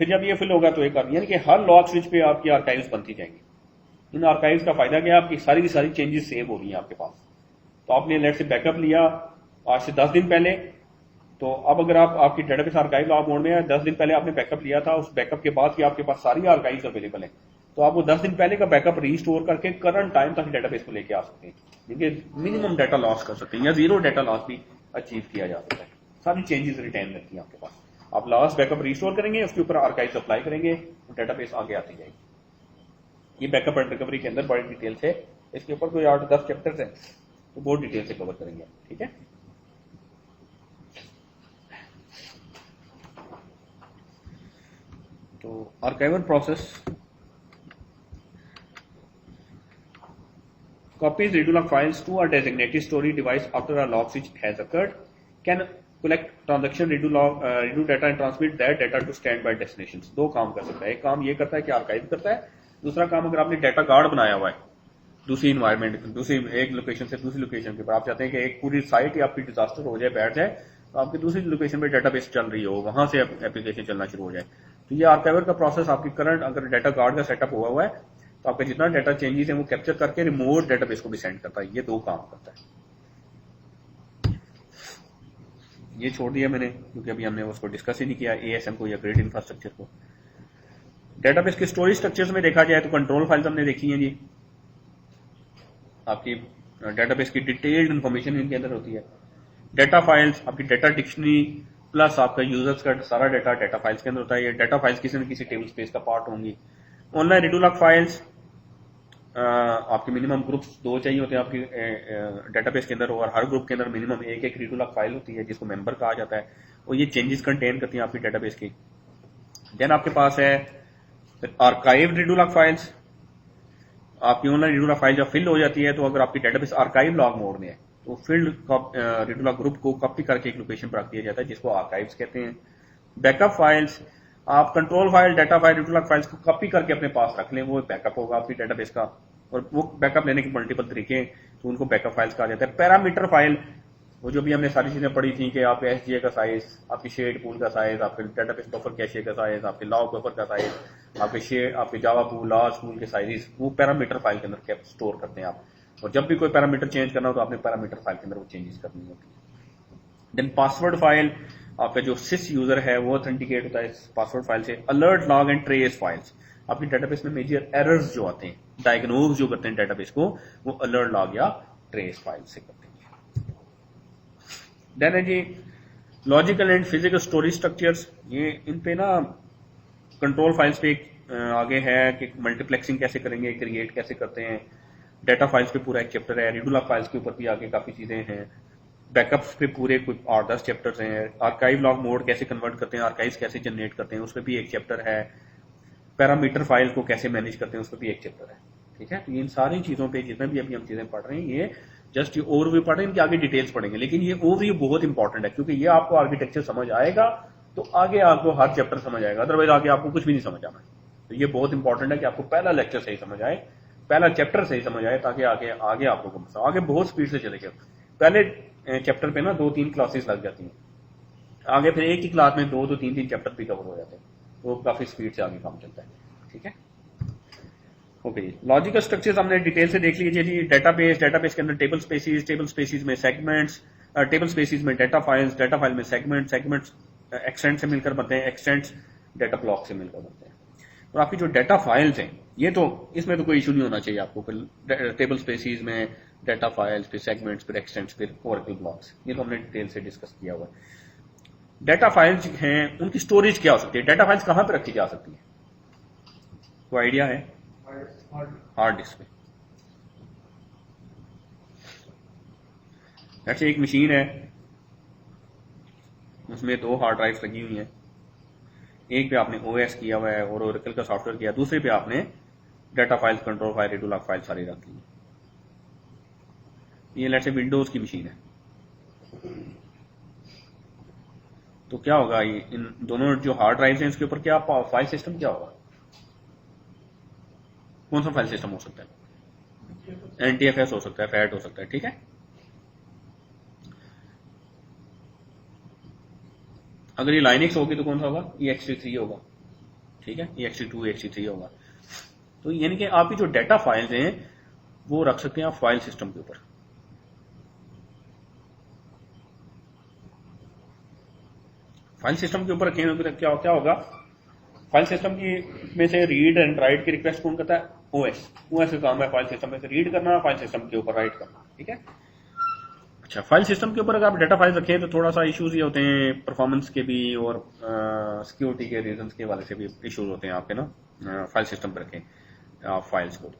Speaker 1: फिर जब ये फिल होगा तो एक यानी कि हर लॉग स्विच पे आपकी आर्काइव्स बनती जाएंगी। इन आर्काइव्स का फायदा क्या है, आपकी सारी की सारी चेंजेस सेव हो रही हैं आपके पास। तो आपने लेट से बैकअप लिया आज से 10 दिन पहले, तो अब अगर आप आपकी डेटाबेस आर्काइव लॉग मोड में है, 10 दिन पहले आपने बैकअप लिया था, उस बैकअप के बाद की आपके पास सारी आर्काइव्स अवेलेबल है, तो आप वो 10 दिन पहले का बैकअप रीस्टोर करके करंट टाइम तक डेटाबेस को लेके आ सकते हैं, क्योंकि मिनिमम डाटा लॉस कर सकते हैं या जीरो डाटा लॉस भी अचीव किया जा सकता है। सारी चेंजेस रिटेन रहती है आपके पास। आप लास्ट बैकअप रिस्टोर करेंगे, उसके ऊपर आर्काइव्स अप्लाई करेंगे, डेटाबेस आगे आती जाएगी। ये बैकअप एंड रिकवरी के अंदर बड़ी डिटेल से, इसके ऊपर कोई 8-10 चैप्टर्स हैं तो बहुत डिटेल से कवर करेंगे। ठीक है, तो archiver process copies redo log files to a designated storage device after a log switch has occurred, can collect transaction redo log redo data and transmit that data to standby destinations। दो काम कर सकता है, एक काम ये करता है कि आर्काइव करता है, दूसरा काम अगर आपने डाटा गार्ड बनाया हुआ है दूसरी इन्वायरमेंट, दूसरी एक लोकेशन से दूसरी लोकेशन के ऊपर, आप चाहते हैं कि एक पूरी साइट ही आपकी डिजास्टर हो जाए, बैठ जाए, तो आपकी दूसरी लोकेशन पे डाटाबेस चल रही हो, वहां से एप्लीकेशन चलना शुरू हो जाए, तो ये आर्काइवर का प्रोसेस आपकी करंट अगर डाटा गार्ड का सेटअप हुआ है तो आपका जितना डाटा चेंजेस है वो कैप्चर करके रिमोट डेटाबेस को भी सेंड करता है। ये दो काम करता है। ये छोड़ दिया मैंने क्योंकि अभी हमने उसको डिस्कस ही नहीं किया, एएसएम को या ग्रिड इंफ्रास्ट्रक्चर को। डेटाबेस के स्टोरेज स्ट्रक्चर्स में देखा जाए तो कंट्रोल फाइल्स हमने देखी हैं जी, आपकी डेटाबेस की डिटेल्ड इंफॉर्मेशन इनके अंदर होती है। डेटा फाइल्स आपकी डेटा डिक्शनरी प्लस आपका यूजर्स का सारा डाटा डेटा फाइल्स के अंदर होता है। ये डाटा फाइल्स किसी न किसी टेबल स्पेस का पार्ट होंगी। ऑनलाइन रीडू लॉग फाइल्स आपके मिनिमम ग्रुप्स 2 चाहिए होते हैं आपकी डेटाबेस के अंदर, और हर ग्रुप के अंदर मिनिमम एक रीडू लॉग फाइल होती है जिसको मेंबर कहा जाता है, और ये चेंजेस कंटेन करती हैं आपकी डेटाबेस की। देन आपके पास है आर्काइव रीडू लॉग फाइल्स। आपकी ऑनलाइन रीडू लॉग फाइल जब फिल हो जाती है तो अगर आपकी डेटाबेस आर्काइव लॉग मोड में है तो फिल्ड रीडू लॉग ग्रुप को कॉपी करके एक लोकेशन पर रख दिया जाता है जिसको आर्काइव्स कहते हैं। बैकअप फाइल्स, आप control file, data file, redo log files को कॉपी करके अपने पास रख लें, वो बैकअप होगा आपकी डेटाबेस का, और वो बैकअप लेने के मल्टीपल तरीके हैं तो उनको बैकअप फाइल्स कहा जाता है। पैरामीटर फाइल, वो जो भी हमने सारी चीजें पढ़ी थी कि आप एसजीए का साइज, आपकी शेड पूल का साइज, आपके डेटाबेस बफर कैशे का साइज, आपके लॉग बफर का साइज, आपके शेड, आपके जावा पूल, लार्ज पूल के साइजेस, वो पैरामीटर फाइल के अंदर स्टोर करते हैं आप, और जब भी कोई पैरामीटर चेंज करना हो तो आपने पैरामीटर फाइल के अंदर वो चेंजेस करनी होती है। देन पासवर्ड फाइल, आपका जो सिस यूजर है वो ऑथेंटिकेट होता है इस पासवर्ड फाइल से। Alert log and trace files, आपकी डेटाबेस में मेजर एरर्स जो आते हैं, डायग्नोज जो करते हैं डेटाबेस को, वो अलर्ट लॉग या ट्रेस फाइल से करते हैं। देन है जी logical and physical storage structures, ये इन पे ना कंट्रोल फाइल्स पे आगे है कि मल्टीप्लेक्सिंग कैसे करेंगे, क्रिएट कैसे करते हैं। डाटा फाइल्स पे पूरा एक चैप्टर है, रीडू लॉग फाइल्स के ऊपर भी आगे काफी चीजें हैं। बैकअप्स पे पूरे कुछ 8-10 चैप्टर्स हैं। आर्काइव लॉग मोड कैसे कन्वर्ट करते हैं, आर्काइव्स कैसे जनरेट करते हैं, उस पर भी एक चैप्टर है। पैरामीटर फाइल को कैसे मैनेज करते हैं, उस पर भी एक चैप्टर है। ठीक है, तो इन सारी चीजों पे जितने भी अभी हम चीजें पढ़ रहे हैं, ये जस्ट ये ओवरव्यू पढ़ रहे हैं, इनके आगे डिटेल्स पढ़ेंगे, लेकिन ये ओवरव्यू बहुत इंपॉर्टेंट है क्योंकि ये आपको आर्किटेक्चर समझ आएगा तो आगे आपको हर चैप्टर समझ आएगा, अदरवाइज आगे आपको कुछ भी नहीं समझ आना। तो ये बहुत इंपॉर्टेंट है कि आपको पहला लेक्चर सही समझ आए, पहला चैप्टर सही समझ आए, ताकि आगे आगे आप लोगों को आगे बहुत स्पीड से चलेगा। पहले चैप्टर पे ना 2-3 क्लासेस लग जाती हैं, आगे फिर एक ही क्लास में 2 3 चैप्टर भी कवर हो जाते हैं, तो काफी स्पीड से आगे काम चलता है। ठीक है, ओके जी। लॉजिकल स्ट्रक्चर्स हमने डिटेल से देख लीजिए जी। डेटाबेस, डेटाबेस के अंदर टेबल स्पेसिस में सेगमेंट्स, टेबल स्पेसिस में डेटा फाइल्स, डेटा फाइल में सेगमेंट्स एक्सटेंट से मिलकर बनते हैं, एक्सटेंट्स डेटा ब्लॉक से मिलकर बनते हैं। और आपकी जो डेटा फाइल्स हैं, ये तो इसमें तो कोई इशू नहीं होना चाहिए आपको, टेबल स्पेसिस में डेटा फाइल्स, फिर सेगमेंट्स, फिर एक्सटेंट्स, फिर ओरेकल ब्लॉक्स, ये तो हमने डिटेल से डिस्कस किया हुआ है। डेटा फाइल्स हैं, उनकी स्टोरेज क्या हो सकती है, डेटा फाइल्स कहां पर रखी जा सकती है, कोई आइडिया है? हार्ड डिस्क पे। ऐसे एक मशीन है, उसमें 2 हार्ड ड्राइव्स लगी हुई हैं, एक पे आपने ओएस किया हुआ है और ओरेकल का सॉफ्टवेयर किया, दूसरे पे आपने data files, control file, redo log file सारी रख ली। ये लेट्स से विंडोज की मशीन है, तो क्या होगा, ये इन दोनों जो हार्ड ड्राइव्स हैं इसके ऊपर क्या फाइल सिस्टम क्या होगा, कौन सा फाइल सिस्टम हो सकता है? NTFS हो सकता है, फैट हो सकता है। ठीक है, अगर ये लाइनक्स होगी तो कौन सा होगा, ext3 होगा। ठीक है, ext2 ext3 होगा। तो यानी कि आपकी जो डेटा फाइल्स हैं वो रख सकते हैं आप फाइल सिस्टम के ऊपर। फाइल सिस्टम के ऊपर रखेंगे तो क्या क्या होगा, फाइल सिस्टम की में से रीड एंड राइट की रिक्वेस्ट कौन करता है? ओएस का काम है फाइल सिस्टम में से रीड करना, फाइल सिस्टम के ऊपर राइट करना। ठीक है, अच्छा, फाइल सिस्टम के ऊपर अगर आप डेटा फाइल रखें तो थोड़ा सा इश्यूज ये होते हैं, परफॉर्मेंस के भी और सिक्योरिटी के रीजंस के वाले से भी इश्यूज होते हैं आपके ना, फाइल सिस्टम पर रखें आप फाइल्स को।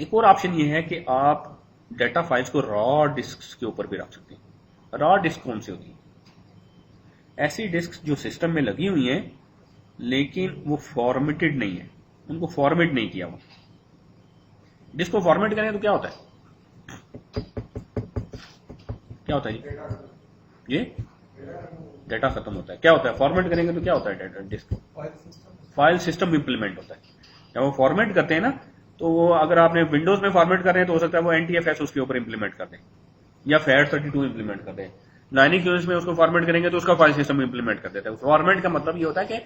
Speaker 1: एक और ऑप्शन ये है कि आप डेटा फाइल्स को रॉ डिस्क के ऊपर भी रख सकते हैं। रॉ डिस्क कौन सी होती है? ऐसी डिस्क जो सिस्टम में लगी हुई हैं लेकिन वो फॉर्मेटेड नहीं है, उनको फॉर्मेट नहीं किया हुआ। डिस्क को फॉर्मेट करें तो क्या होता है, क्या होता है जी? ये डेटा खत्म होता है। क्या होता है फॉर्मेट करेंगे तो क्या होता है? Data disc file system implement होता है। जब वो फॉर्मेट करते हैं ना, तो वो अगर आपने विंडोज में फॉर्मेट कर रहे हैं तो हो सकता है वो NTFS उसके ऊपर इंप्लीमेंट कर दें या FAT32 इंप्लीमेंट कर दें। लाइनक्स यूनिक्स में उसको फॉर्मेट करेंगे तो उसका फाइल सिस्टम इंप्लीमेंट कर देता है। फॉर्मेट का मतलब ये होता है कि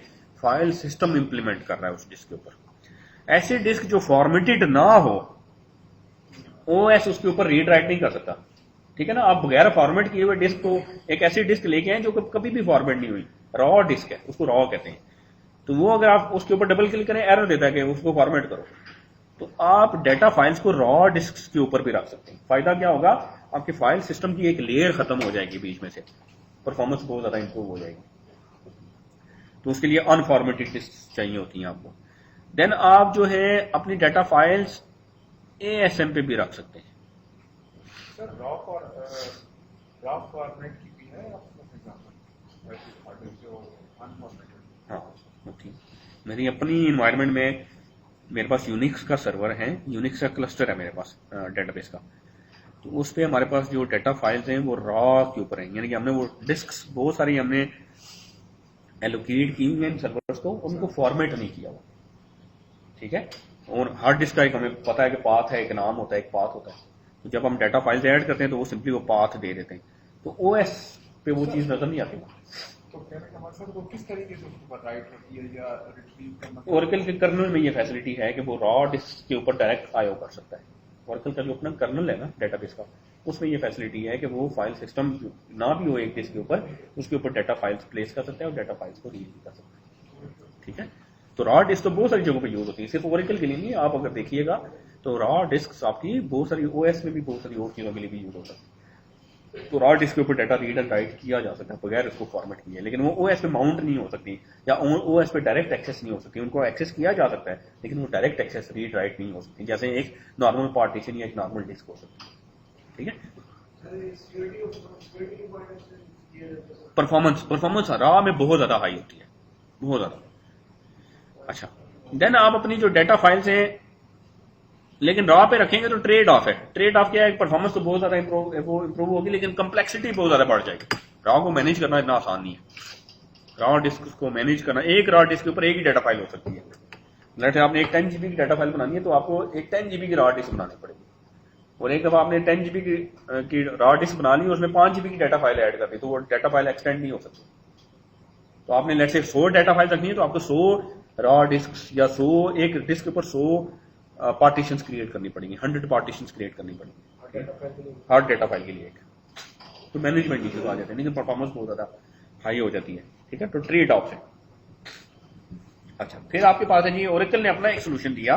Speaker 1: फाइल सिस्टम इंप्लीमेंट कर रहा है उस डिस्क के ऊपर। ऐसी डिस्क जो फॉर्मेटेड ना हो, OS उसके ऊपर रीड राइट नहीं कर सकता। ठीक है ना, आप बगैर फॉर्मेट किए हुए डिस्क को एक ऐसी डिस्क लेके आए जो कभी भी फॉर्मेट नहीं हुई, रॉ डिस्क है, उसको रॉ कहते हैं। तो वो अगर आप उसके ऊपर डबल क्लिक करें एरर देता है कि उसको फॉर्मेट करो। तो आप डेटा फाइल्स को रॉ डिस्क के ऊपर भी रख सकते हैं। फायदा क्या होगा, आपके फाइल सिस्टम की एक लेयर खत्म हो जाएगी बीच में से, परफॉर्मेंस बहुत ज्यादा इंप्रूव हो जाएगी। तो उसके लिए अनफॉर्मेटेड डिस्क चाहिए होती हैं आपको। देन आप जो है अपनी डेटा फाइल्स ASM पे भी रख सकते हैं।
Speaker 2: सर रॉ फॉर्मेट की भी है जो अनफॉर्मेटेड?
Speaker 1: हाँ, ओके। मेरी अपनी इन्वायरमेंट में मेरे पास यूनिक्स का सर्वर है, यूनिक्स का क्लस्टर है मेरे पास डेटाबेस का। तो उस पे हमारे पास जो डेटा फाइल्स हैं वो रॉ के ऊपर हैं, यानी कि हमने वो डिस्क्स बहुत सारी हमने एलोकेट की हुई हैं सर्वर्स को, उनको फॉर्मेट नहीं किया हुआ। ठीक है, और हार्ड डिस्क का एक हमें पता है कि पाथ है, एक नाम होता है, एक पाथ होता है। तो जब हम डेटा फाइल्स ऐड करते हैं तो वो सिंपली वो पाथ दे देते हैं, तो OS पे वो चीज नजर नहीं आती।
Speaker 2: तो कहने का मतलब वो किस तरीके से उसको राइट होती है या रिट्रीव करना?
Speaker 1: ओरेकल के कर्नल में ये फैसिलिटी है कि वो रॉ डिस्क के ऊपर डायरेक्ट IO कर सकता है। ओरेकल का जो अपना कर्नल है ना डेटाबेस का, उसमें ये फैसिलिटी है कि वो फाइल सिस्टम ना भी हो एक डिस्क के ऊपर, उसके ऊपर डेटा फाइल्स प्लेस कर सकता है और डेटा फाइल्स को रीड कर सकता है। ठीक है, तो रॉ डिस्क तो बहुत सारी जगहों पे यूज होती है, सिर्फ ओरेकल के लिए नहीं। आप अगर देखिएगा तो रॉ डिस्क आपकी बहुत सारी OS में भी बहुत सारी और चीजों के लिए भी यूज होता है। तो रॉ डिस्क के ऊपर डेटा रीड एंड राइट किया जा सकता है बगैर उसको फॉर्मेट किए, लेकिन वो OS पे माउंट नहीं हो सकती या OS पे डायरेक्ट एक्सेस नहीं हो सकती। उनको एक्सेस किया जा सकता है लेकिन वो डायरेक्ट एक्सेस रीड राइट नहीं हो सकती, जैसे एक नॉर्मल पार्टीशन या एक नॉर्मल डिस्क हो सकती है। ठीक है, परफॉर्मेंस रॉ में बहुत ज्यादा हाई होती है, बहुत ज्यादा। अच्छा, देन आप अपनी जो डेटा फाइल्स हैं लेकिन रॉ पे रखेंगे तो ट्रेड ऑफ है। ट्रेड ऑफ क्या है, परफॉर्मेंस तो बहुत ज्यादा इंप्रूव होगी लेकिन कंप्लेक्सिटी बहुत ज्यादा बढ़ जाएगी। रॉ को मैनेज करना इतना आसान नहीं है। रॉ डिस्क को मैनेज करना, एक रॉ डिस्क के ऊपर एक ही डेटा फाइल हो सकती है, लेट आपने एक 10 GB की डाटा फाइल बनानी है तो आपको एक 10 GB की रॉ डिस्क बनानी पड़ेगी, और एक दफा आपने 10 GB की रॉ डिस्क बना ली, उसमें 5 GB की डाटा फाइल ऐड कर दी, तो वो डाटा फाइल एक्सटेंड नहीं हो सकती। तो आपने लेट से 100 डाटा फाइल रखनी है तो आपको 100 रॉ डिस्क या 100 एक डिस्क के ऊपर 100 पार्टीशंस क्रिएट करनी पड़ेंगी, 100 पार्टीशंस क्रिएट करनी पड़ेंगी हर डाटा फाइल के लिए एक। तो मैनेजमेंट इश्यूज आ जाते हैं, लेकिन परफॉर्मेंस बहुत ज्यादा हाई हो जाती है। ठीक है, तो ट्रेड ऑफ है। अच्छा, फिर आपके पास है जी, ओरेकल ने अपना एक सोल्यूशन दिया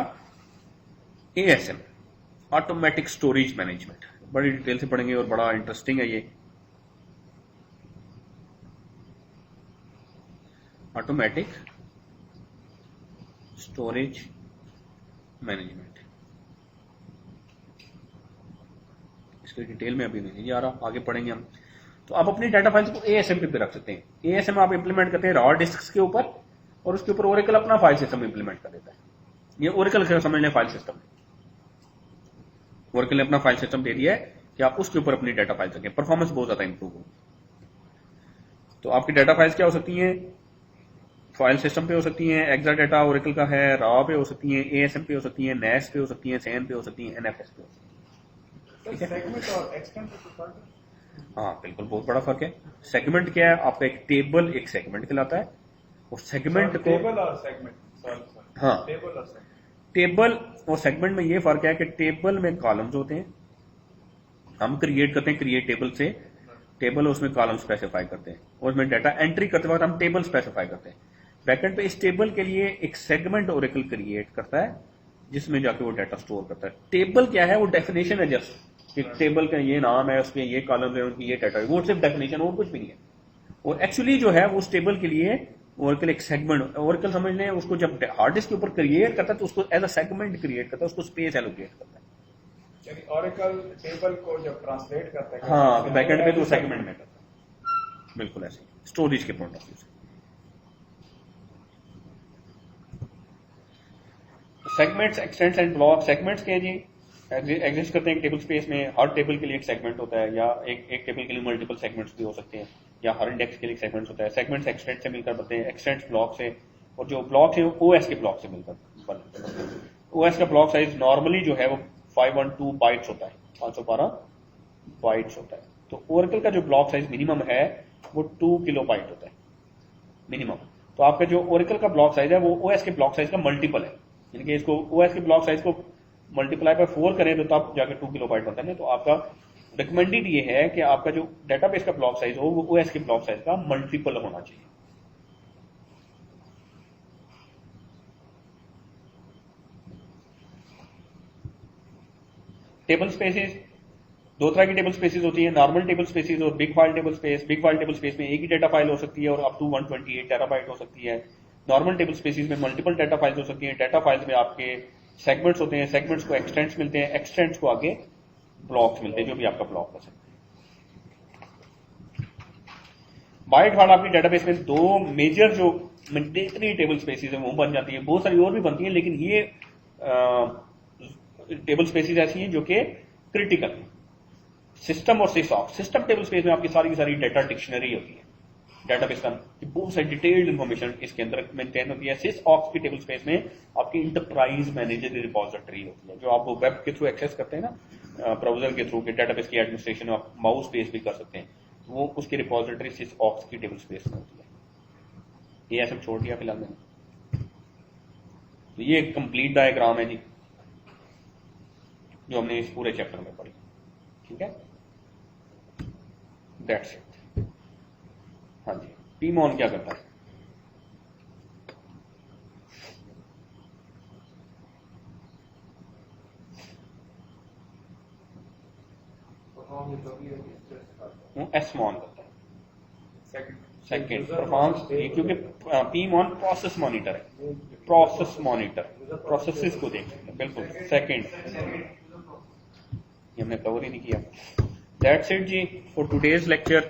Speaker 1: ASM, ऑटोमेटिक स्टोरेज मैनेजमेंट। बड़ी डिटेल से पढ़ेंगे और बड़ा इंटरेस्टिंग है ये। ऑटोमेटिक स्टोरेज मैनेजमेंट, इसकी डिटेल में अभी नहीं जा रहा, आगे पढ़ेंगे हम। तो आप अपनी डाटा फाइल्स को ASM पे रख सकते हैं। ASM आप इंप्लीमेंट करते हैं रॉ डिस्क के ऊपर, और उसके ऊपर ओरेकल अपना फाइल सिस्टम इंप्लीमेंट कर देता है। ये ओरेकल से समझ लें फाइल सिस्टम, ओरेकल ने अपना फाइल सिस्टम दे दिया है कि आप उसके ऊपर अपनी डाटा फाइल रखें, परफॉर्मेंस बहुत ज्यादा इंप्रूव होगी। तो आपकी डाटा फाइल्स क्या हो सकती हैं, फाइल सिस्टम पे हो सकती हैं, एक्साडाटा ओरेकल का है, रॉ पे हो सकती हैं, ASM पे हो सकती हैं, NAS पे हो सकती हैं, SAN पे हो सकती हैं, NFS पे हो सकती हैं।
Speaker 2: सेगमेंट और एक्सटेंट पे फर्क है?
Speaker 1: हाँ बिल्कुल, बहुत बड़ा फर्क है। सेगमेंट क्या है, आपका एक टेबल एक सेगमेंट कहलाता है, और सेगमेंट को
Speaker 2: टेबल और सेगमेंट, सॉरी
Speaker 1: हाँ,
Speaker 2: टेबल और सेगमेंट।
Speaker 1: टेबल और सेगमेंट में ये फर्क है कि टेबल में कॉलम्स होते हैं, हम क्रिएट करते हैं क्रिएट टेबल से टेबल, और उसमें कॉलम स्पेसिफाई करते हैं, और उसमें डाटा एंट्री करते वक्त हम टेबल स्पेसिफाई करते हैं। बैकएंड पे इस टेबल के लिए एक सेगमेंट ओरेकल क्रिएट करता है, जिसमें जाके वो डाटा स्टोर करता है। टेबल क्या है, वो डेफिनेशन है जस्ट कि टेबल का ये नाम है, उसमें ये कॉलम है, उनकी ये डाटा है, वो सिर्फ डेफिनेशन और कुछ भी नहीं है। और एक्चुअली जो है वो उस टेबल के लिए ओरेकल एक सेगमेंट, ओरेकल समझ लें उसको, जब हार्ड डिस्क के ऊपर क्रिएट करता है तो उसको एज अ सेगमेंट क्रिएट करता है, उसको स्पेस एलोकेट करता है।
Speaker 2: यानी ओरेकल टेबल को जब ट्रांसलेट करता है,
Speaker 1: हाँ, तो बैकएंड पे तो सेगमेंट में करता है, बिल्कुल ऐसे स्टोरेज के पॉइंट ऑफ व्यू से। Segments, extents and block. Segments के जी एग्जिस्ट करते हैं टेबल स्पेस में, हर टेबल के लिए एक सेगमेंट होता है, या एक टेबल के लिए मल्टीपल सेगमेंट्स भी हो सकते हैं, या हर इंडेक्स के लिए सेगमेंट्स होता है। सेगमेंट्स एक्सटेंट से मिलकर बनते हैं, एक्सटेंट्स ब्लॉक से, और जो ब्लॉक है वो OS के ब्लॉक से मिलकर बनते हैं। OS का ब्लॉक साइज नॉर्मली जो है वो 512 बाइट्स होता है, 512 बाइट्स होता है। तो ओरेकल का जो ब्लॉक साइज मिनिमम है वो 2 किलोबाइट होता है मिनिमम। तो आपका जो ओरेकल का ब्लॉक साइज है वो OS के ब्लॉक साइज का मल्टीपल है, यानी कि इसको OS के ब्लॉक साइज को मल्टीप्लाई बाय 4 करें तो तब जाके 2 किलोबाइट बनता है। तो आपका रिकमेंडेड ये है कि आपका जो डेटाबेस का ब्लॉक साइज हो वो OS के ब्लॉक साइज का मल्टीपल होना चाहिए। टेबल स्पेसेस, दो तरह की टेबल स्पेसेस होती है, नॉर्मल टेबल स्पेसेस और big file table space. Big file table space में एक ही डाटा फाइल हो सकती है और अप टू 128 टेराबाइट हो सकती है। नॉर्मल टेबल स्पेसेस में मल्टीपल डाटा फाइल्स हो सकती हैं। डाटा फाइल्स में आपके सेगमेंट्स होते हैं, सेगमेंट्स को एक्सटेंट्स मिलते हैं, एक्सटेंट्स को आगे ब्लॉक्स मिलते हैं, जो भी आपका ब्लॉक हो सकता है। बाइट फाइल आपकी डेटाबेस में दो मेजर जो मैंडेटरी टेबल स्पेसेस है वो बन जाती है, बहुत सारी और भी बनती है, लेकिन ये टेबल स्पेसेस ऐसी हैं जो कि क्रिटिकल है। सिस्टम और सिसऑक्स। सिस्टम टेबल स्पेस में आपकी सारी की सारी डाटा डिक्शनरी होती है, डेटाबेस का बहुत सारी डिटेल्ड इंफॉर्मेशन इसके अंदर मेंटेन होती है। सिसऑक्स की टेबल स्पेस में आपकी इंटरप्राइज मैनेजर रिपोजिटरी होती है, जो आप वेब के थ्रू एक्सेस करते हैं ना, ब्राउजर के थ्रू, के डेटाबेस की एडमिनिस्ट्रेशन आप माउस बेस भी कर सकते हैं, वो उसकी रिपोजिटरी सिसऑक्स की टेबल स्पेस में होती है। ये ऐसे छोड़ दिया फिलहाल मैंने। तो ये कंप्लीट डायग्राम है जी जो हमने इस पूरे चैप्टर में पढ़ी। ठीक है, दैट्स इट। हाँ जी, पीमॉन क्या करता है? एसमॉन करता है। सेकंड परफॉर्म्स, क्योंकि पीमॉन प्रोसेस मॉनिटर है, प्रोसेस मॉनिटर प्रोसेसेस को देखते हैं। बिल्कुल, सेकंड ये हमने कवर ही नहीं किया। दैट्स इट जी फॉर टुडेज लेक्चर।